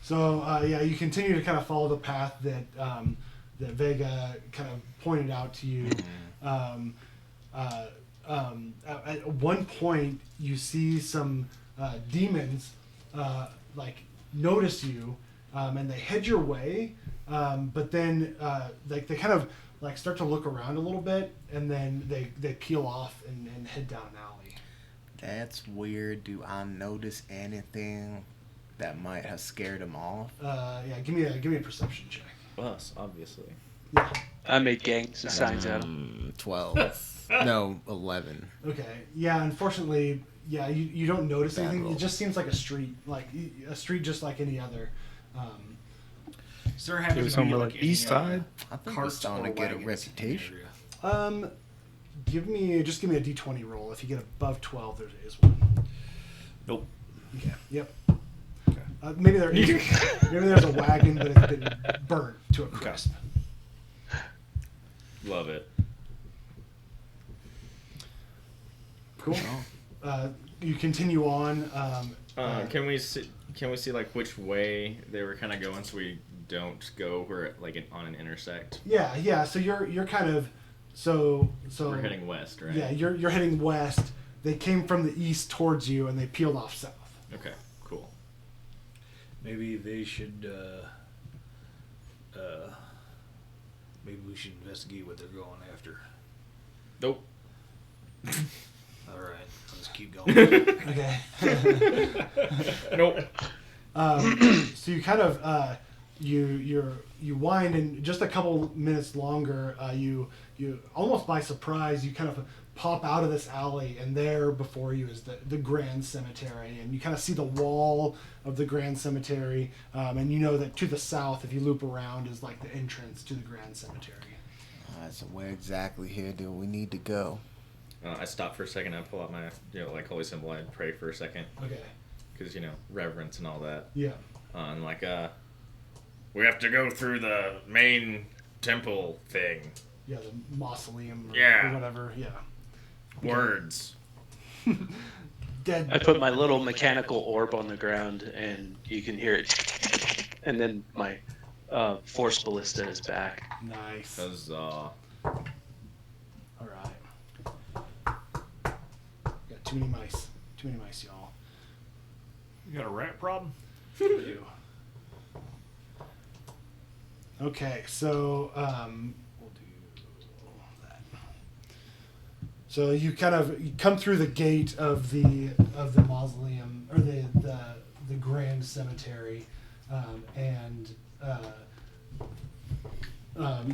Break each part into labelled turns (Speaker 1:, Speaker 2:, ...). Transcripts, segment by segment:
Speaker 1: So yeah, you continue to kind of follow the path that Vega kind of pointed out to you. At one point, you see some demons like notice you, and they head your way. But then like they kind of like start to look around a little bit, and then they peel off and head down an alley.
Speaker 2: That's weird. Do I notice anything that might have scared them off?
Speaker 1: Yeah, give me a perception check.
Speaker 3: Us, obviously.
Speaker 1: Yeah.
Speaker 4: I made gang signs at him.
Speaker 2: 12. No, 11.
Speaker 1: Okay. Yeah. Unfortunately, yeah, you don't notice
Speaker 2: Bad
Speaker 1: anything.
Speaker 2: roll.
Speaker 1: It just seems like a street just like any other.
Speaker 5: Is there happen
Speaker 6: It was
Speaker 5: to be
Speaker 6: somewhere
Speaker 5: like
Speaker 6: like east side.
Speaker 2: I think we're
Speaker 5: carts
Speaker 2: starting
Speaker 5: or
Speaker 2: to get a
Speaker 5: wagons in the
Speaker 2: reputation.
Speaker 5: area?
Speaker 1: Give me a d20 roll. If you get above 12, there is one.
Speaker 5: Nope.
Speaker 1: Okay. Yep.
Speaker 5: Okay.
Speaker 1: Maybe there's a wagon, but it's been burnt to a crisp.
Speaker 3: Love it.
Speaker 1: Cool. You continue on.
Speaker 3: Can we see like which way they were kind of going, so we don't go where like on an intersect?
Speaker 1: Yeah. So you're kind of so
Speaker 3: We're heading west, right?
Speaker 1: Yeah, you're heading west. They came from the east towards you, and they peeled off south.
Speaker 3: Okay. Cool.
Speaker 5: Maybe they should. Maybe we should investigate what they're going after.
Speaker 3: Nope.
Speaker 5: All right, let's keep going.
Speaker 1: Okay.
Speaker 3: Nope.
Speaker 1: So you kind of you wind, and just a couple minutes longer, you almost by surprise you kind of pop out of this alley, and there before you is the Grand Cemetery, and you kind of see the wall of the Grand Cemetery, and you know that to the south, if you loop around, is like the entrance to the Grand Cemetery.
Speaker 2: Alright, so where exactly here do we need to go?
Speaker 3: I stop for a second. I pull out my like holy symbol. I pray for a second
Speaker 1: Okay.
Speaker 3: because reverence and all that.
Speaker 1: Yeah.
Speaker 3: And like we have to go through the main temple thing.
Speaker 1: Yeah, the mausoleum.
Speaker 3: Yeah.
Speaker 1: Or whatever. Yeah.
Speaker 3: Words.
Speaker 1: Dead.
Speaker 4: I put my little mechanical orb on the ground, and you can hear it. And then my force ballista is back.
Speaker 1: Nice.
Speaker 3: Cause
Speaker 1: All right. Got too many mice. Too many mice, y'all.
Speaker 5: You got a rat problem?
Speaker 1: You. Okay, so we'll do that. So you come through the gate of the mausoleum, or the Grand Cemetery, and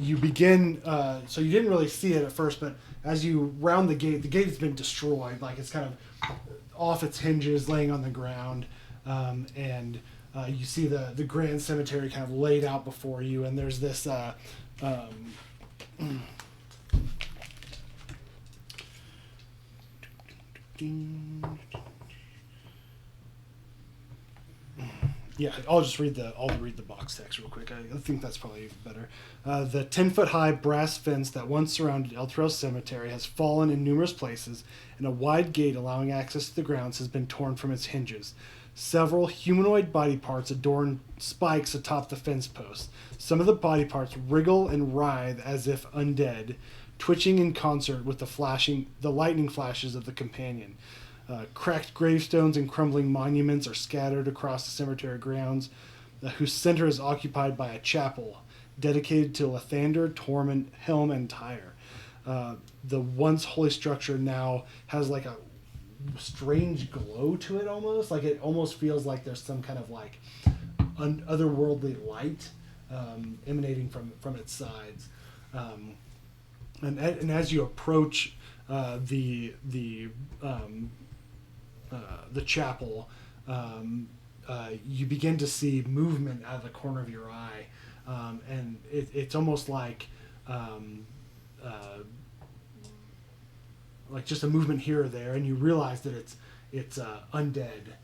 Speaker 1: you begin. So you didn't really see it at first, but as you round the gate has been destroyed. Like it's kind of off its hinges, laying on the ground, and you see the Grand Cemetery kind of laid out before you, and there's this. Yeah, I'll read the box text real quick. I think that's probably better. The 10-foot-high brass fence that once surrounded El Toro Cemetery has fallen in numerous places, and a wide gate allowing access to the grounds has been torn from its hinges. Several humanoid body parts adorn spikes atop the fence posts. Some of the body parts wriggle and writhe as if undead, twitching in concert with the lightning flashes of the companion. Cracked gravestones and crumbling monuments are scattered across the cemetery grounds, whose center is occupied by a chapel dedicated to Lathander, Torment, Helm, and Tyre. The once holy structure now has like a strange glow to it almost. Like it almost feels like there's some kind of like otherworldly light emanating from its sides. And as you approach the chapel, you begin to see movement out of the corner of your eye, and it's almost like just a movement here or there, and you realize that it's undead,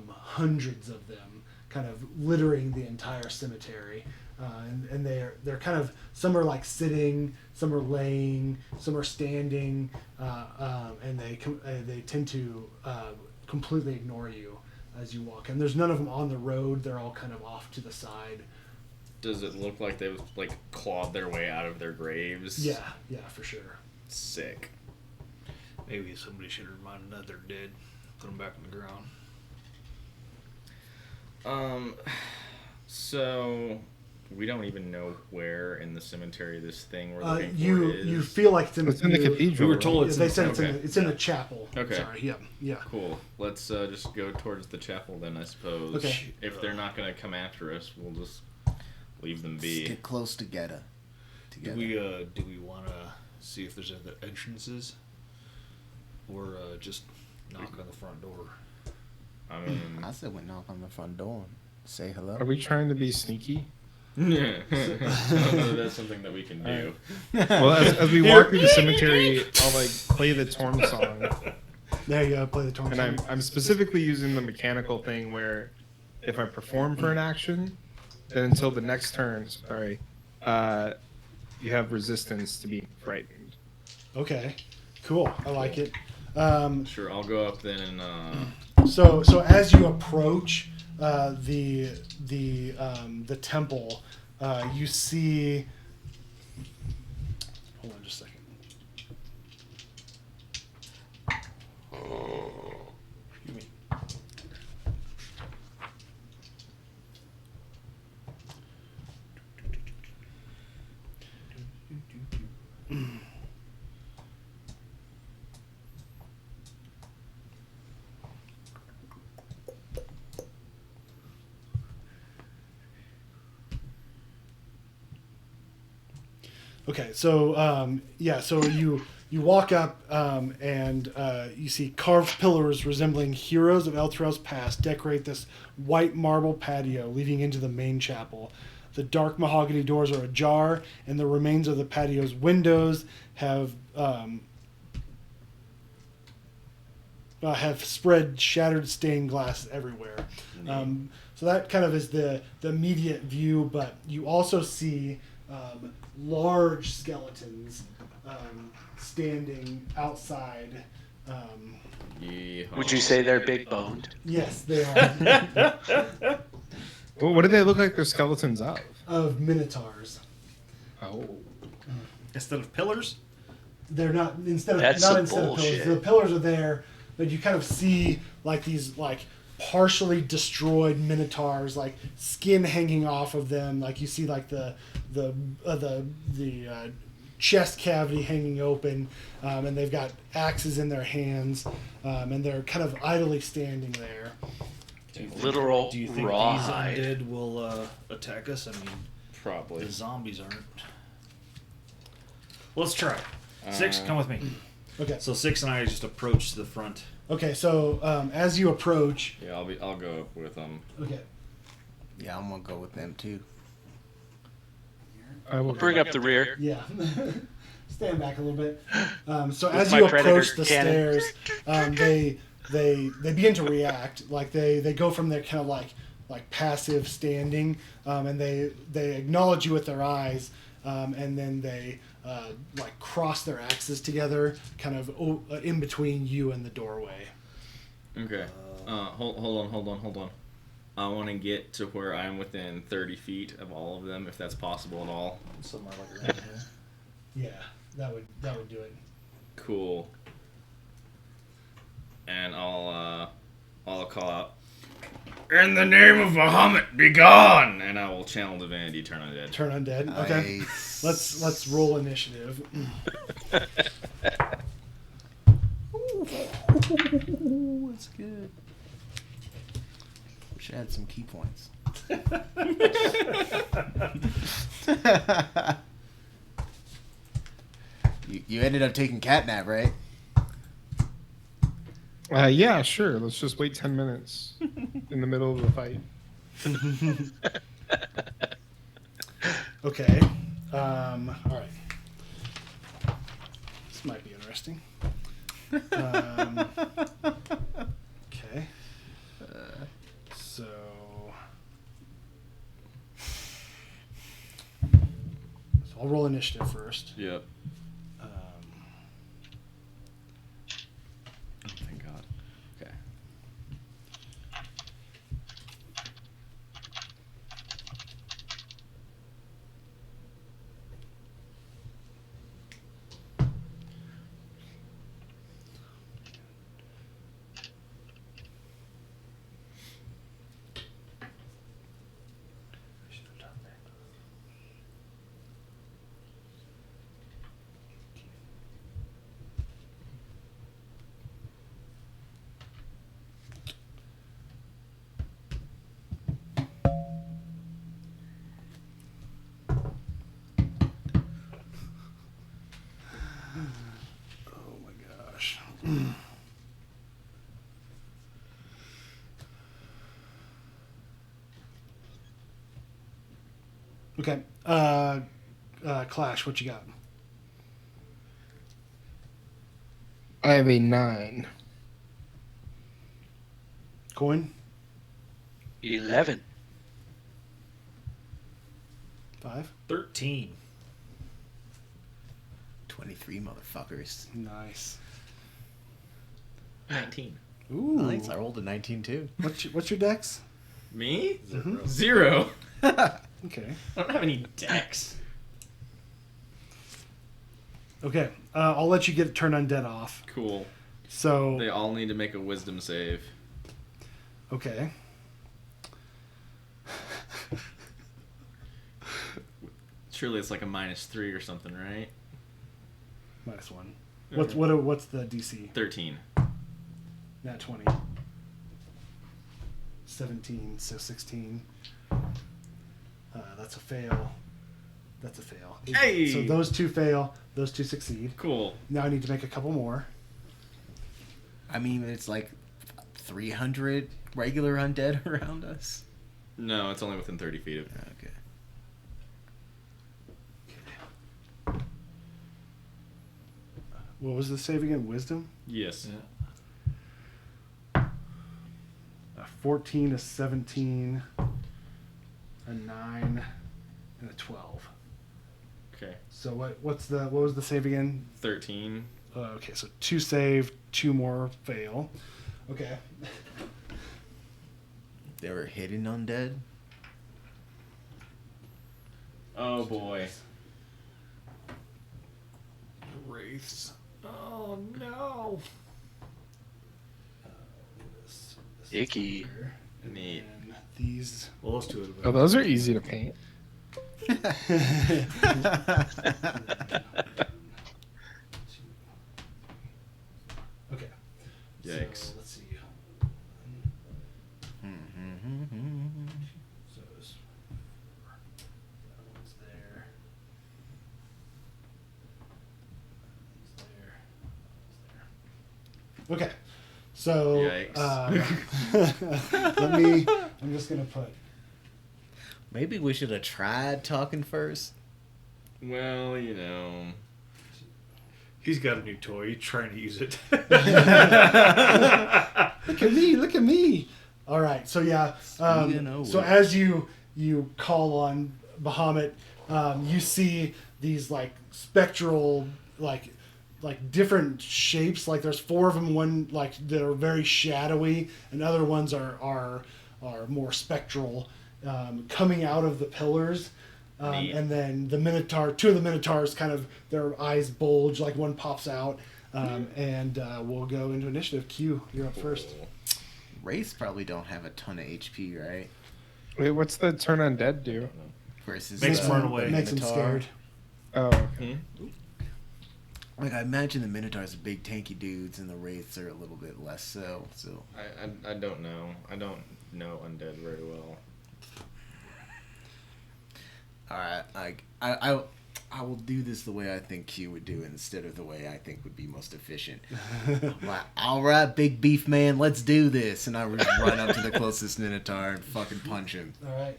Speaker 1: hundreds of them, kind of littering the entire cemetery, and they're kind of, some are like sitting, some are laying, some are standing, and they tend to completely ignore you as you walk. And there's none of them on the road. They're all kind of off to the side.
Speaker 3: Does it look like they've like clawed their way out of their graves?
Speaker 1: Yeah, for sure.
Speaker 3: Sick.
Speaker 5: Maybe somebody should remind them that they're dead. Put them back on the ground.
Speaker 3: So we don't even know where in the cemetery this thing we're looking for is.
Speaker 1: You feel like it's in
Speaker 6: the cathedral.
Speaker 5: We were told
Speaker 1: They said
Speaker 3: okay.
Speaker 1: it's in the chapel.
Speaker 3: Okay.
Speaker 1: Sorry. Yeah.
Speaker 3: Cool. Let's just go towards the chapel then, I suppose.
Speaker 1: Okay.
Speaker 3: If they're not going to come after us, we'll just leave them be.
Speaker 2: Let's get close together.
Speaker 5: Do we want to see if there's other entrances, or just knock on the front door?
Speaker 3: I mean,
Speaker 2: I said we knock on the front door and say hello.
Speaker 6: Are we trying to be sneaky?
Speaker 3: yeah. That's something that we can do.
Speaker 6: Well, as we walk through the cemetery, I'll like play the Torm song,
Speaker 1: There you go. Play the torn.
Speaker 6: and I'm specifically using the mechanical thing where if I perform for an action, then until the next turn, you have resistance to being frightened.
Speaker 1: Okay. Cool. I like it.
Speaker 3: Sure, I'll go up then and
Speaker 1: So as you approach the temple, you see. Hold on just a second. Excuse me. Okay, so so you walk up and you see carved pillars resembling heroes of Elturel's past decorate this white marble patio leading into the main chapel. The dark mahogany doors are ajar, and the remains of the patio's windows have spread shattered stained glass everywhere. So that kind of is the immediate view, but you also see large skeletons standing outside.
Speaker 4: Would you say they're big boned?
Speaker 1: Yes, they are.
Speaker 6: Well, what do they look like? They're skeletons of?
Speaker 1: Of minotaurs.
Speaker 6: Oh.
Speaker 7: Instead of pillars?
Speaker 1: They're not instead of
Speaker 4: That's
Speaker 1: not
Speaker 4: some
Speaker 1: instead
Speaker 4: bullshit.
Speaker 1: of pillars. The pillars are there, but you kind of see like these like partially destroyed minotaurs, like skin hanging off of them. Like you see like the chest cavity hanging open, and they've got axes in their hands, and they're kind of idly standing there.
Speaker 4: Literal
Speaker 5: Do you think
Speaker 4: rawhide.
Speaker 5: these undead will attack us? I mean,
Speaker 3: probably.
Speaker 5: the zombies aren't. Let's try. Six, come with me.
Speaker 1: Okay.
Speaker 7: So 6 and I just approach the front.
Speaker 1: Okay. So as you approach,
Speaker 3: Yeah, I'll go up with them.
Speaker 1: okay.
Speaker 2: Yeah, I'm gonna go with them too.
Speaker 6: I will
Speaker 4: Bring up the rear.
Speaker 1: Yeah. Stand back a little bit. So
Speaker 4: With
Speaker 1: as
Speaker 4: my
Speaker 1: you
Speaker 4: Predator
Speaker 1: approach the
Speaker 4: cannon.
Speaker 1: stairs, they begin to react. Like they go from their kind of like passive standing, and they acknowledge you with their eyes, and then they like cross their axes together, kind of in between you and the doorway.
Speaker 3: Okay. Hold on. I want to get to where I'm within 30 feet of all of them, if that's possible at all.
Speaker 5: Somewhere like around here.
Speaker 1: Yeah, that would do it.
Speaker 3: Cool. And I'll call out, "In the name of Bahamut, be gone!" And I will channel divinity, turn undead.
Speaker 1: Turn undead. Okay.
Speaker 2: Nice.
Speaker 1: Let's roll initiative.
Speaker 2: Ooh, that's good. Wish I had some key points. You ended up taking catnap, right?
Speaker 6: Yeah, sure. Let's just wait 10 minutes in the middle of the fight.
Speaker 1: Okay. All right. This might be interesting. Okay. So I'll roll initiative first.
Speaker 3: Yep. Oh, thank God. Okay.
Speaker 1: Okay. Clash, what you got?
Speaker 6: I have a 9.
Speaker 1: Coin?
Speaker 4: 11.
Speaker 1: 5.
Speaker 7: 13.
Speaker 2: 23 motherfuckers.
Speaker 1: Nice.
Speaker 7: 19.
Speaker 1: Ooh.
Speaker 2: Nice. I rolled a 19 too.
Speaker 1: What's your dex?
Speaker 3: Me?
Speaker 1: Mhm.
Speaker 3: 0.
Speaker 1: Okay.
Speaker 7: I don't have any decks.
Speaker 1: Okay. I'll let you get Turn Undead off.
Speaker 3: Cool.
Speaker 1: So,
Speaker 3: They all need to make a wisdom save.
Speaker 1: okay.
Speaker 3: Surely it's like a -3 or something, right?
Speaker 1: -1. What's the DC?
Speaker 3: 13.
Speaker 1: Nat 20. 17, so 16. That's a fail. That's a fail.
Speaker 3: Hey!
Speaker 1: So those two fail. Those two succeed.
Speaker 3: Cool.
Speaker 1: Now I need to make a couple more.
Speaker 2: I mean, it's like 300 regular undead around us.
Speaker 3: No, it's only within 30 feet of it.
Speaker 2: Okay.
Speaker 1: What was the save again? Wisdom?
Speaker 3: Yes.
Speaker 1: A 14, a 17, a 9, and a 12.
Speaker 3: Okay.
Speaker 1: So what was the save again?
Speaker 3: 13.
Speaker 1: Okay, so 2 save, 2 more fail. Okay.
Speaker 2: They were hidden undead.
Speaker 3: Oh boy.
Speaker 7: Wraiths. Oh no.
Speaker 4: Icky.
Speaker 1: And
Speaker 3: Neat.
Speaker 1: then these.
Speaker 7: Well, let's do it.
Speaker 6: Oh, those are easy to paint.
Speaker 1: Okay.
Speaker 3: Yikes.
Speaker 1: So let's see. So it's 4. That one's there. That one's there. Okay. So I'm just gonna put.
Speaker 2: Maybe we should have tried talking first.
Speaker 3: Well, you know.
Speaker 5: He's got a new toy. He's trying to use it.
Speaker 1: Look at me! Look at me! All right. So yeah. So as you call on Bahamut, you see these like spectral like different shapes. Like there's 4 of them. One like that are very shadowy, and other ones are more spectral, coming out of the pillars.
Speaker 3: Neat.
Speaker 1: And then the Minotaur, 2 of the Minotaurs kind of, their eyes bulge, like one pops out. And we'll go into initiative. Q, you're up first.
Speaker 2: Wraiths probably don't have a ton of HP, right?
Speaker 6: Wait, what's the turn undead do?
Speaker 2: Versus
Speaker 5: Makes them run away.
Speaker 1: Makes them
Speaker 2: Minotaur.
Speaker 1: scared.
Speaker 6: Oh, okay.
Speaker 2: Like, I imagine the Minotaurs are big tanky dudes and the Wraiths are a little bit less so. So
Speaker 3: I don't know. I don't know undead very well.
Speaker 2: Alright, like I will do this the way I think Q would do it instead of the way I think would be most efficient. I'm like, alright, big beef man, let's do this. And I would just run up to the closest Minotaur and fucking punch him.
Speaker 1: All right.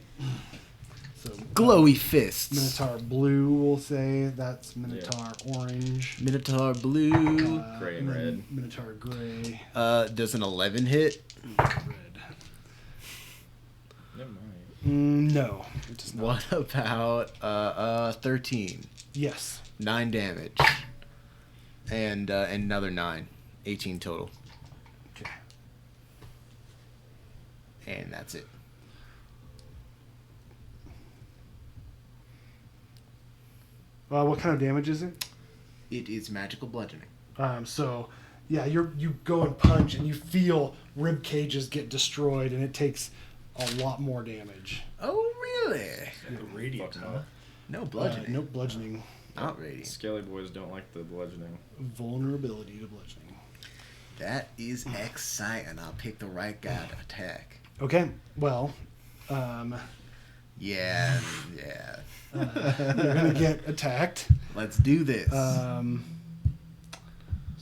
Speaker 1: So
Speaker 2: Glowy fists.
Speaker 1: Minotaur blue, we'll say. That's Minotaur orange.
Speaker 2: Minotaur blue.
Speaker 3: Gray and
Speaker 1: then
Speaker 3: red.
Speaker 1: Minotaur gray.
Speaker 2: Does an 11 hit?
Speaker 1: Red.
Speaker 3: Never mind.
Speaker 1: No, it does not.
Speaker 2: What about 13?
Speaker 1: Yes.
Speaker 2: 9 damage. And another 9. 18 total.
Speaker 1: Okay.
Speaker 2: And that's it.
Speaker 1: What kind of damage is it?
Speaker 2: It is magical bludgeoning.
Speaker 1: So, yeah, you go and punch, and you feel rib cages get destroyed, and it takes a lot more damage.
Speaker 2: Oh, really?
Speaker 5: Radiant,
Speaker 3: Fuck
Speaker 5: huh?
Speaker 3: no.
Speaker 2: No bludgeoning.
Speaker 1: No bludgeoning.
Speaker 2: Not radiant.
Speaker 3: Scaly boys don't like the bludgeoning.
Speaker 1: Vulnerability to bludgeoning.
Speaker 2: That is exciting. I'll pick the right guy to attack.
Speaker 1: Okay, well,
Speaker 2: Yeah.
Speaker 1: you're gonna get attacked.
Speaker 2: Let's do this.
Speaker 1: So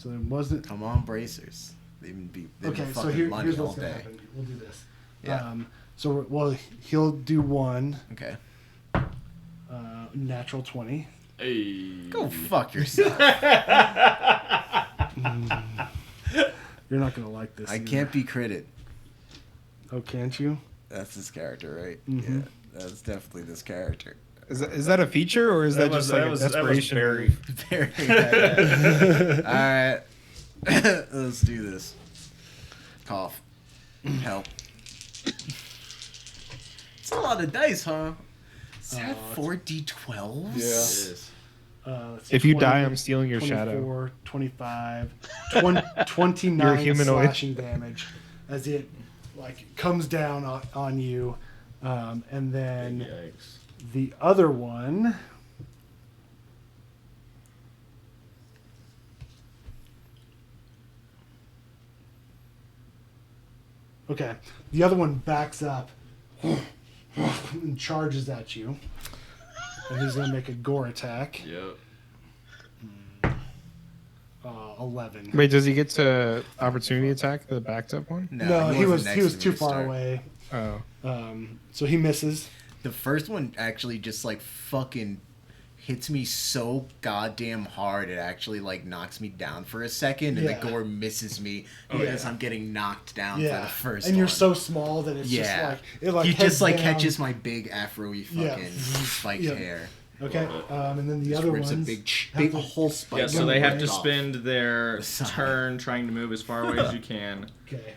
Speaker 1: there wasn't.
Speaker 2: Come on, bracers. They've been
Speaker 1: Okay, so
Speaker 2: fucking money
Speaker 1: here's
Speaker 2: all
Speaker 1: what's gonna
Speaker 2: day.
Speaker 1: happen. We'll do this.
Speaker 2: Yeah.
Speaker 1: So he'll do 1.
Speaker 2: Okay.
Speaker 1: Natural 20.
Speaker 3: Hey.
Speaker 2: Go fuck yourself.
Speaker 1: You're not gonna like this.
Speaker 2: I
Speaker 1: either.
Speaker 2: can't be critted.
Speaker 1: Oh, can't you?
Speaker 2: That's this character, right?
Speaker 1: Mhm.
Speaker 2: Yeah, that's definitely this character.
Speaker 6: Is that a feature or is that, just like a desperation?
Speaker 7: very.
Speaker 2: Very bad. All right, let's do this. Cough. Help. It's a lot of dice, huh? Is that 4d12s?
Speaker 3: It is.
Speaker 1: Let's see,
Speaker 6: If you die, I'm stealing your
Speaker 1: 24,
Speaker 6: shadow.
Speaker 1: 25, 29
Speaker 6: You're a humanoid.
Speaker 1: slashing damage as it like comes down on you, and then
Speaker 3: Yikes.
Speaker 1: the other one. Okay, the other one backs up and charges at you, and he's gonna make a gore attack.
Speaker 3: Yep.
Speaker 1: 11.
Speaker 6: Wait, does he get to opportunity attack the backed up one?
Speaker 1: No, he was
Speaker 2: wasn't next to me
Speaker 1: too
Speaker 2: to
Speaker 1: far
Speaker 2: start.
Speaker 1: away.
Speaker 6: Oh.
Speaker 1: So he misses.
Speaker 2: The first one actually just like fucking hits me so goddamn hard it actually like knocks me down for a second, and
Speaker 1: Yeah.
Speaker 2: the gore misses me
Speaker 1: Oh,
Speaker 2: because
Speaker 1: yeah.
Speaker 2: I'm getting knocked down for
Speaker 1: Yeah,
Speaker 2: the first
Speaker 1: and you're
Speaker 2: one.
Speaker 1: so small that it's just
Speaker 2: Yeah.
Speaker 1: like it like
Speaker 2: he
Speaker 1: heads
Speaker 2: just like
Speaker 1: down.
Speaker 2: catches my big afro-y fucking
Speaker 1: Yeah.
Speaker 2: spiked
Speaker 1: Yeah.
Speaker 2: hair.
Speaker 1: Okay, and then the
Speaker 2: Just
Speaker 1: other
Speaker 2: rips
Speaker 1: ones
Speaker 2: a big
Speaker 1: have
Speaker 2: big
Speaker 1: to-
Speaker 2: whole spike.
Speaker 3: Yeah, so
Speaker 2: down
Speaker 3: they
Speaker 2: the
Speaker 3: have to
Speaker 2: top.
Speaker 3: spend their
Speaker 2: The side.
Speaker 3: turn trying to move as far away as you can.
Speaker 1: Okay,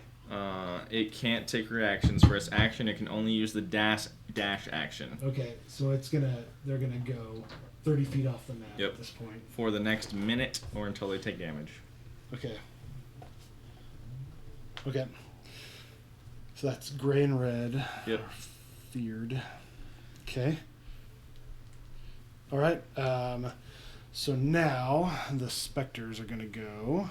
Speaker 3: It can't take reactions. For its action, it can only use the dash action.
Speaker 1: okay, so they're gonna go 30 feet off the map
Speaker 3: Yep.
Speaker 1: at this point.
Speaker 3: For the next minute or until they take damage.
Speaker 1: Okay. Okay. So that's gray and red.
Speaker 3: Yep.
Speaker 1: Feared. Okay. All right. So now the specters are gonna go.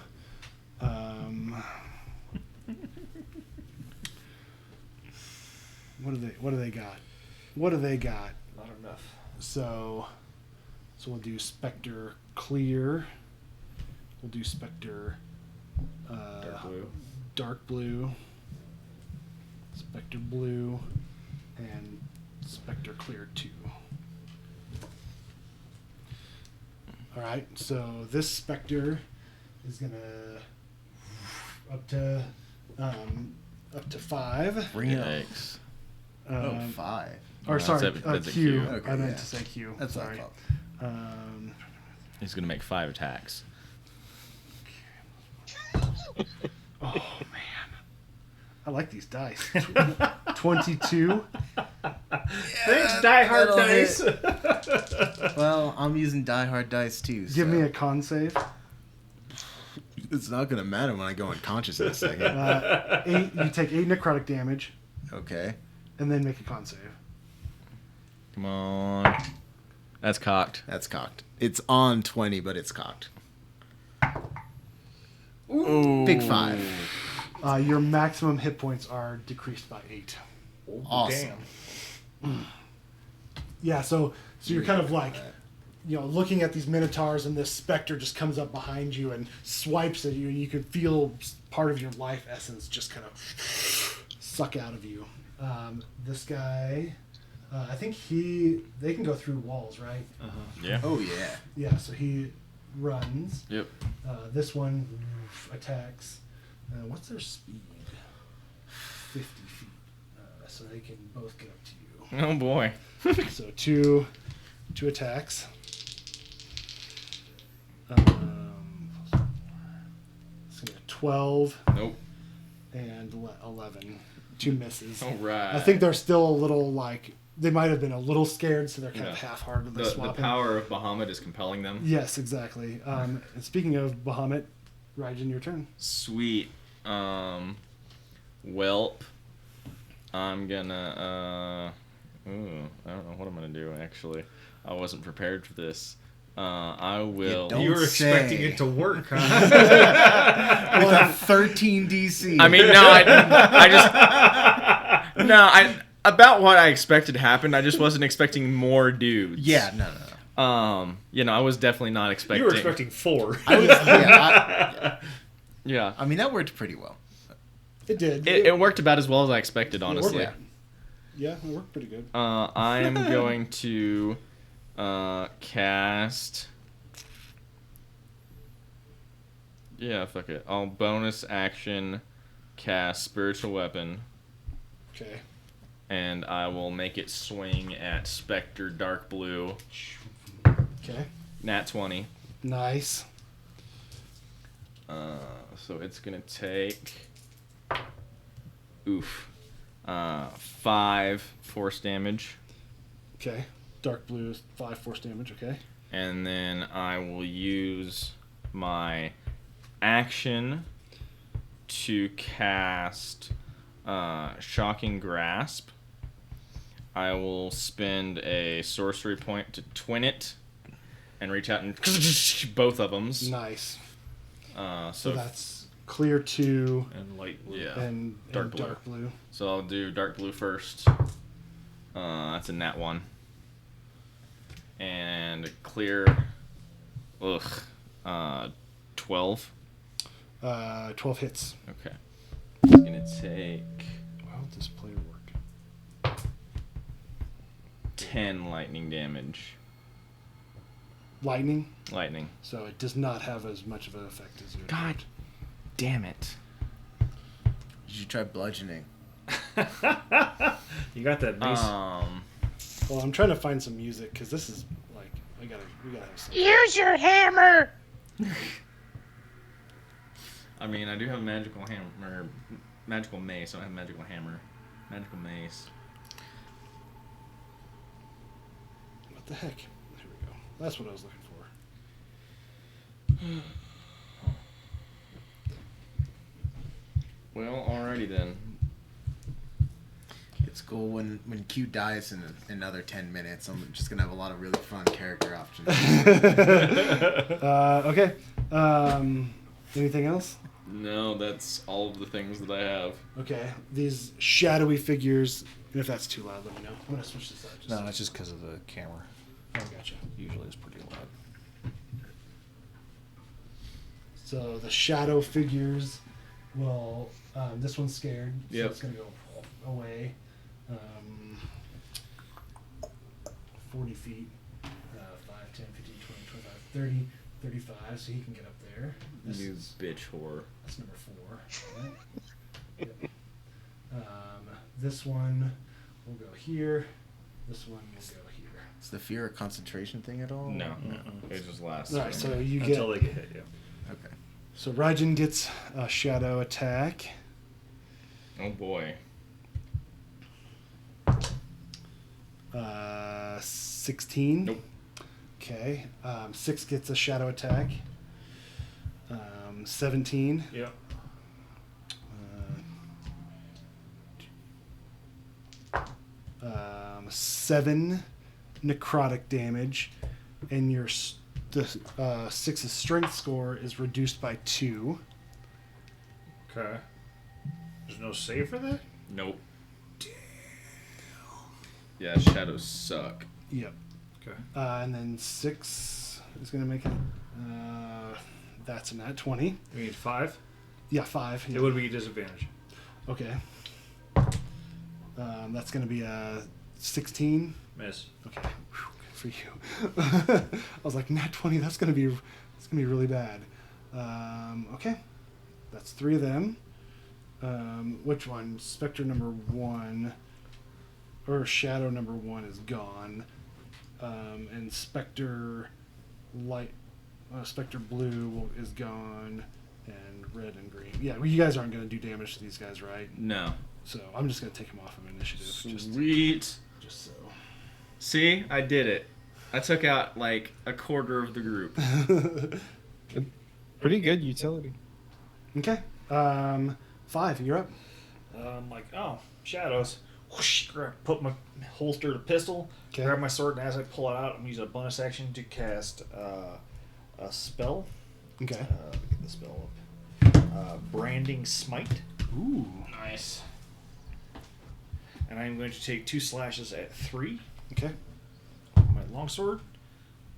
Speaker 1: What do they got? What do they got?
Speaker 7: Not enough.
Speaker 1: So we'll do Spectre Clear. We'll do Spectre
Speaker 3: Dark blue.
Speaker 1: Dark Blue, Spectre Blue, and Spectre Clear 2. Alright, so this Spectre is gonna up to 5.
Speaker 2: Bring it up.
Speaker 3: Yikes.
Speaker 2: Oh, 5.
Speaker 1: Or
Speaker 3: No,
Speaker 1: sorry,
Speaker 3: that's a
Speaker 1: Q.
Speaker 3: Q.
Speaker 2: Okay,
Speaker 1: I meant
Speaker 2: yeah.
Speaker 1: to say Q.
Speaker 2: That's what I
Speaker 1: sorry.
Speaker 2: thought.
Speaker 3: He's gonna make 5 attacks.
Speaker 1: Oh man, I like these dice. 22.
Speaker 7: Thanks, Die Hard
Speaker 2: that'll
Speaker 7: Dice.
Speaker 2: Well, I'm using Die Hard dice too.
Speaker 1: Give
Speaker 2: so
Speaker 1: me a con save.
Speaker 2: It's not gonna matter when I go unconscious in a second.
Speaker 1: 8. You take 8 necrotic damage,
Speaker 2: Okay.
Speaker 1: and then make a con save.
Speaker 3: Come on. That's cocked.
Speaker 2: That's cocked. It's on 20, but it's cocked.
Speaker 3: Ooh.
Speaker 2: Big 5.
Speaker 1: Your maximum hit points are decreased by 8.
Speaker 2: Awesome.
Speaker 7: Damn.
Speaker 1: Yeah, so you're kind of like, looking at these minotaurs, and this specter just comes up behind you and swipes at you, and you can feel part of your life essence just kind of suck out of you. This guy, I think they can go through walls, right?
Speaker 3: Yeah.
Speaker 2: Oh yeah.
Speaker 1: Yeah, so he runs.
Speaker 3: Yep.
Speaker 1: This one attacks. What's their speed? 50 feet. So they can both get up to you.
Speaker 3: Oh boy.
Speaker 1: So two attacks. It's gonna be a 12
Speaker 3: Nope.
Speaker 1: and 11. 2 misses.
Speaker 3: All right.
Speaker 1: I think they're still a little they might have been a little scared, so they're kind of
Speaker 3: Yeah.
Speaker 1: half-hearted.
Speaker 3: the power of Bahamut is compelling them.
Speaker 1: Yes, exactly. And speaking of Bahamut, Raijin, your turn.
Speaker 3: Sweet. Whelp. I'm gonna. I don't know what I'm gonna do. Actually, I wasn't prepared for this. I will.
Speaker 2: don't
Speaker 7: You were expecting
Speaker 2: say.
Speaker 7: it to work, huh?
Speaker 2: With a 13 DC.
Speaker 3: I mean, no, I just about what I expected happened. I just wasn't expecting more dudes.
Speaker 2: Yeah, no.
Speaker 3: I was definitely not expecting.
Speaker 7: You were expecting 4.
Speaker 2: I was. Yeah.
Speaker 3: Yeah.
Speaker 2: I mean, that worked pretty well.
Speaker 1: It did.
Speaker 3: It worked about as well as I expected, honestly.
Speaker 1: Yeah, it worked pretty good.
Speaker 3: I am going to Cast. Yeah, fuck it. I'll bonus action cast Spiritual Weapon,
Speaker 1: Okay.
Speaker 3: and I will make it swing at Spectre Dark Blue.
Speaker 1: Okay.
Speaker 3: Nat 20.
Speaker 1: Nice.
Speaker 3: So it's gonna take 5 force damage,
Speaker 1: Okay. Dark blue is 5 force damage. Okay.
Speaker 3: and then I will use my action to cast Shocking Grasp. I will spend a sorcery point to twin it and reach out and both of them.
Speaker 1: Nice.
Speaker 3: So
Speaker 1: So that's clear 2
Speaker 5: And light blue.
Speaker 3: yeah.
Speaker 1: and
Speaker 3: Dark blue.
Speaker 1: dark blue.
Speaker 3: So I'll do dark blue first. That's a nat 1. And clear. 12.
Speaker 1: 12 hits.
Speaker 3: Okay. It's gonna take
Speaker 1: How would this play work?
Speaker 3: 10 lightning damage.
Speaker 1: Lightning.
Speaker 3: Lightning.
Speaker 1: So it does not have as much of an effect as your.
Speaker 3: God damn it.
Speaker 2: You should try bludgeoning.
Speaker 5: You got that mace.
Speaker 1: Well, I'm trying to find some music because this is like we gotta have some.
Speaker 8: Use your hammer!
Speaker 3: I mean, I do have a magical hammer, magical mace. I don't have magical hammer, magical mace.
Speaker 1: What the heck? Here we go. That's what I was looking for.
Speaker 3: Well, alrighty then.
Speaker 2: It's cool when Q dies in another 10 minutes. I'm just gonna have a lot of really fun character options.
Speaker 1: Okay. Anything else?
Speaker 3: No, that's all of the things that I have.
Speaker 1: Okay. These shadowy figures. And if that's too loud, let me know. I'm gonna switch this out.
Speaker 5: No, that's just because of the camera.
Speaker 1: Oh, gotcha.
Speaker 5: Usually it's pretty loud.
Speaker 1: So the shadow figures will. This one's scared. So
Speaker 3: Yep.
Speaker 1: it's gonna go away. 40 feet. 5, 10, 15, 20, 25, 30, 35. So he can get up there. This
Speaker 3: You
Speaker 1: is,
Speaker 3: bitch whore.
Speaker 1: that's number 4. Right? Yep. This one will go here. This one will go here.
Speaker 2: Is the fear a concentration thing at all?
Speaker 3: No, it just lasts.
Speaker 1: All right. So you get.
Speaker 5: Until they get hit, yeah.
Speaker 2: Okay.
Speaker 1: So Raijin gets a shadow attack.
Speaker 3: Oh boy.
Speaker 1: 16.
Speaker 3: Nope.
Speaker 1: Okay. 6 gets a shadow attack. 17.
Speaker 5: Yeah.
Speaker 1: 7 necrotic damage, and your the 6's strength score is reduced by 2.
Speaker 5: Okay. There's no save for that?
Speaker 3: Nope. Yeah, shadows suck.
Speaker 1: Yep.
Speaker 5: Okay.
Speaker 1: And then 6 is going to make it. That's a nat 20.
Speaker 5: We need 5?
Speaker 1: Yeah, 5.
Speaker 5: It would be a disadvantage.
Speaker 1: Okay. That's going to be a 16.
Speaker 5: Miss.
Speaker 1: Okay. Whew, good for you. I was like, nat 20. That's going to be really bad. Okay. That's 3 of them. Which one? Spectre number 1 or Shadow number 1 is gone. And Spectre Spectre blue is gone, and red and green. Yeah, well, you guys aren't going to do damage to these guys, right?
Speaker 3: No.
Speaker 1: So I'm just going to take them off of initiative.
Speaker 3: Sweet.
Speaker 1: Just so.
Speaker 3: See, I did it. I took out like a quarter of the group.
Speaker 6: Pretty good utility.
Speaker 1: Okay. 5, you're up.
Speaker 5: I'm like, oh, shadows. Whoosh, put my holster to pistol,
Speaker 1: Okay.
Speaker 5: grab my sword, and as I pull it out, I'm using a bonus action to cast a spell.
Speaker 1: Okay.
Speaker 5: Let me get the spell up. Branding Smite.
Speaker 1: Ooh.
Speaker 3: Nice.
Speaker 5: And I'm going to take 2 slashes at 3.
Speaker 1: Okay.
Speaker 5: My longsword.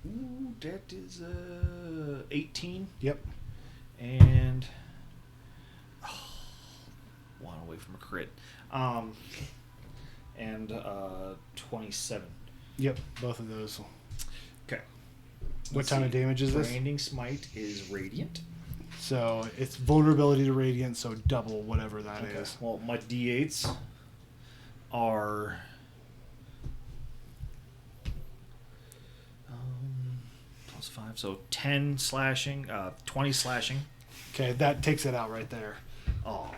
Speaker 5: Ooh, that is 18.
Speaker 1: Yep.
Speaker 5: And 1 away from a crit. And 27.
Speaker 1: Yep. Both of those. What kind of damage is this?
Speaker 5: Branding smite is radiant.
Speaker 1: So it's vulnerability to radiant, so double whatever that is.
Speaker 5: Well, my d8s are +5, so 10 slashing, 20 slashing.
Speaker 1: Okay, that takes it out right there.
Speaker 5: Oh.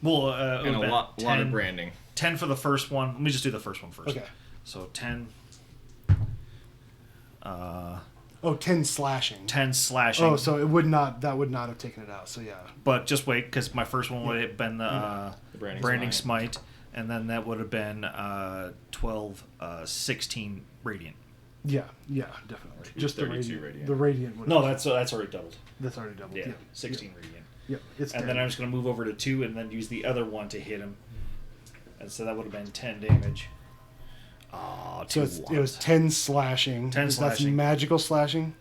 Speaker 5: Well,
Speaker 3: And a lot of branding.
Speaker 5: 10 for the first one. Let me just do the first one first.
Speaker 1: Okay.
Speaker 5: So 10.
Speaker 1: 10 slashing.
Speaker 5: 10 slashing.
Speaker 1: Oh, so it would not. That would not have taken it out. So yeah.
Speaker 5: But just wait, because my first one would have been the
Speaker 3: The
Speaker 5: branding smite, and then that would have been 12, 16 radiant.
Speaker 1: Yeah, definitely. Just the
Speaker 3: 32
Speaker 1: radiant.
Speaker 3: radiant.
Speaker 1: The radiant would.
Speaker 5: No, that's already doubled.
Speaker 1: That's already doubled.
Speaker 5: Yeah,
Speaker 1: Yeah,
Speaker 5: 16 radiant.
Speaker 1: Yep. It's
Speaker 5: And
Speaker 1: dead.
Speaker 5: then I'm just going to move over to 2 and then use the other one to hit him. And so that would have been 10 damage.
Speaker 1: So it was 10 slashing.
Speaker 5: 10
Speaker 1: That's
Speaker 5: slashing.
Speaker 1: magical slashing.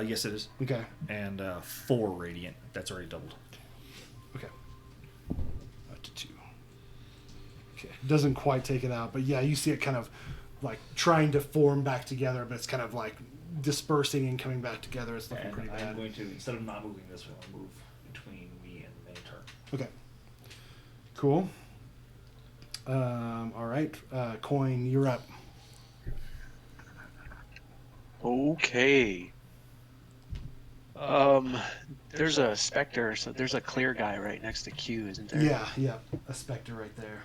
Speaker 5: Yes, it is.
Speaker 1: Okay.
Speaker 5: And 4 radiant. That's already doubled.
Speaker 1: Okay. Up to 2. Okay. Doesn't quite take it out, but yeah, you see it kind of like trying to form back together, but it's kind of like dispersing and coming back together. It's looking
Speaker 5: And
Speaker 1: pretty
Speaker 5: I'm
Speaker 1: bad.
Speaker 5: going to, instead of not moving this one, I'll move between me and the Minotaur.
Speaker 1: Okay. Cool. All right. Coin, you're up.
Speaker 4: Okay. There's a specter. So there's a clear guy right next to Q, isn't there?
Speaker 1: Yeah. A specter right there.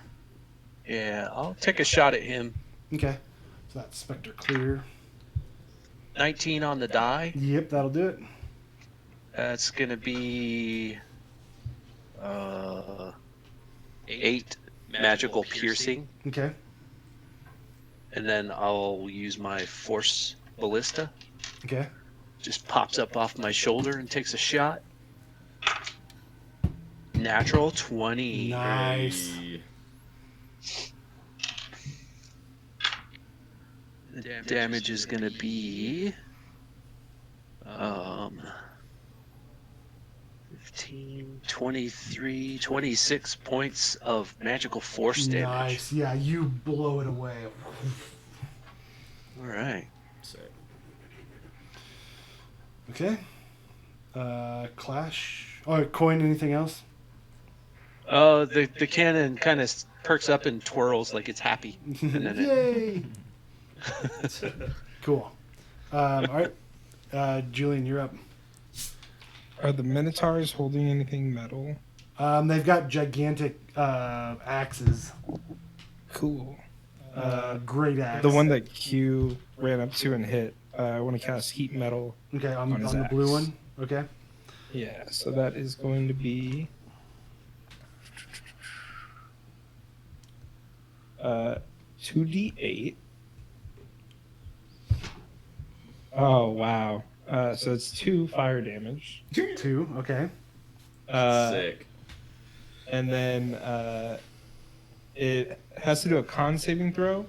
Speaker 4: Yeah. I'll take a shot at him.
Speaker 1: Okay. So that's specter clear.
Speaker 4: 19 on the die.
Speaker 1: Yep, that'll do it.
Speaker 4: That's gonna be 8 magical piercing,
Speaker 1: Okay.
Speaker 4: and then I'll use my force ballista.
Speaker 1: Okay.
Speaker 4: Just pops up off my shoulder and takes a shot. Natural 20.
Speaker 1: Nice.
Speaker 3: Hey.
Speaker 4: The damage is gonna be 15, 23, 26 points of magical force damage.
Speaker 1: Nice. Yeah, you blow it away.
Speaker 4: All right.
Speaker 3: Sick.
Speaker 1: Okay. Clash. Oh, coin. Anything else?
Speaker 4: The cannon kind of perks up and twirls like it's happy. And then
Speaker 1: Yay! Cool. All right. Julian, you're up.
Speaker 6: Are the Minotaurs holding anything metal?
Speaker 1: They've got gigantic axes.
Speaker 6: Cool.
Speaker 1: Great axe.
Speaker 6: The one that Q ran up to and hit. I want to cast heat metal.
Speaker 1: Okay, on
Speaker 6: on his
Speaker 1: the blue
Speaker 6: axe.
Speaker 1: one. Okay.
Speaker 6: Yeah, so that is going to be 2d8. Oh wow! So it's 2 fire damage,
Speaker 1: 2. Okay.
Speaker 3: Sick.
Speaker 6: and then it has to do a con saving throw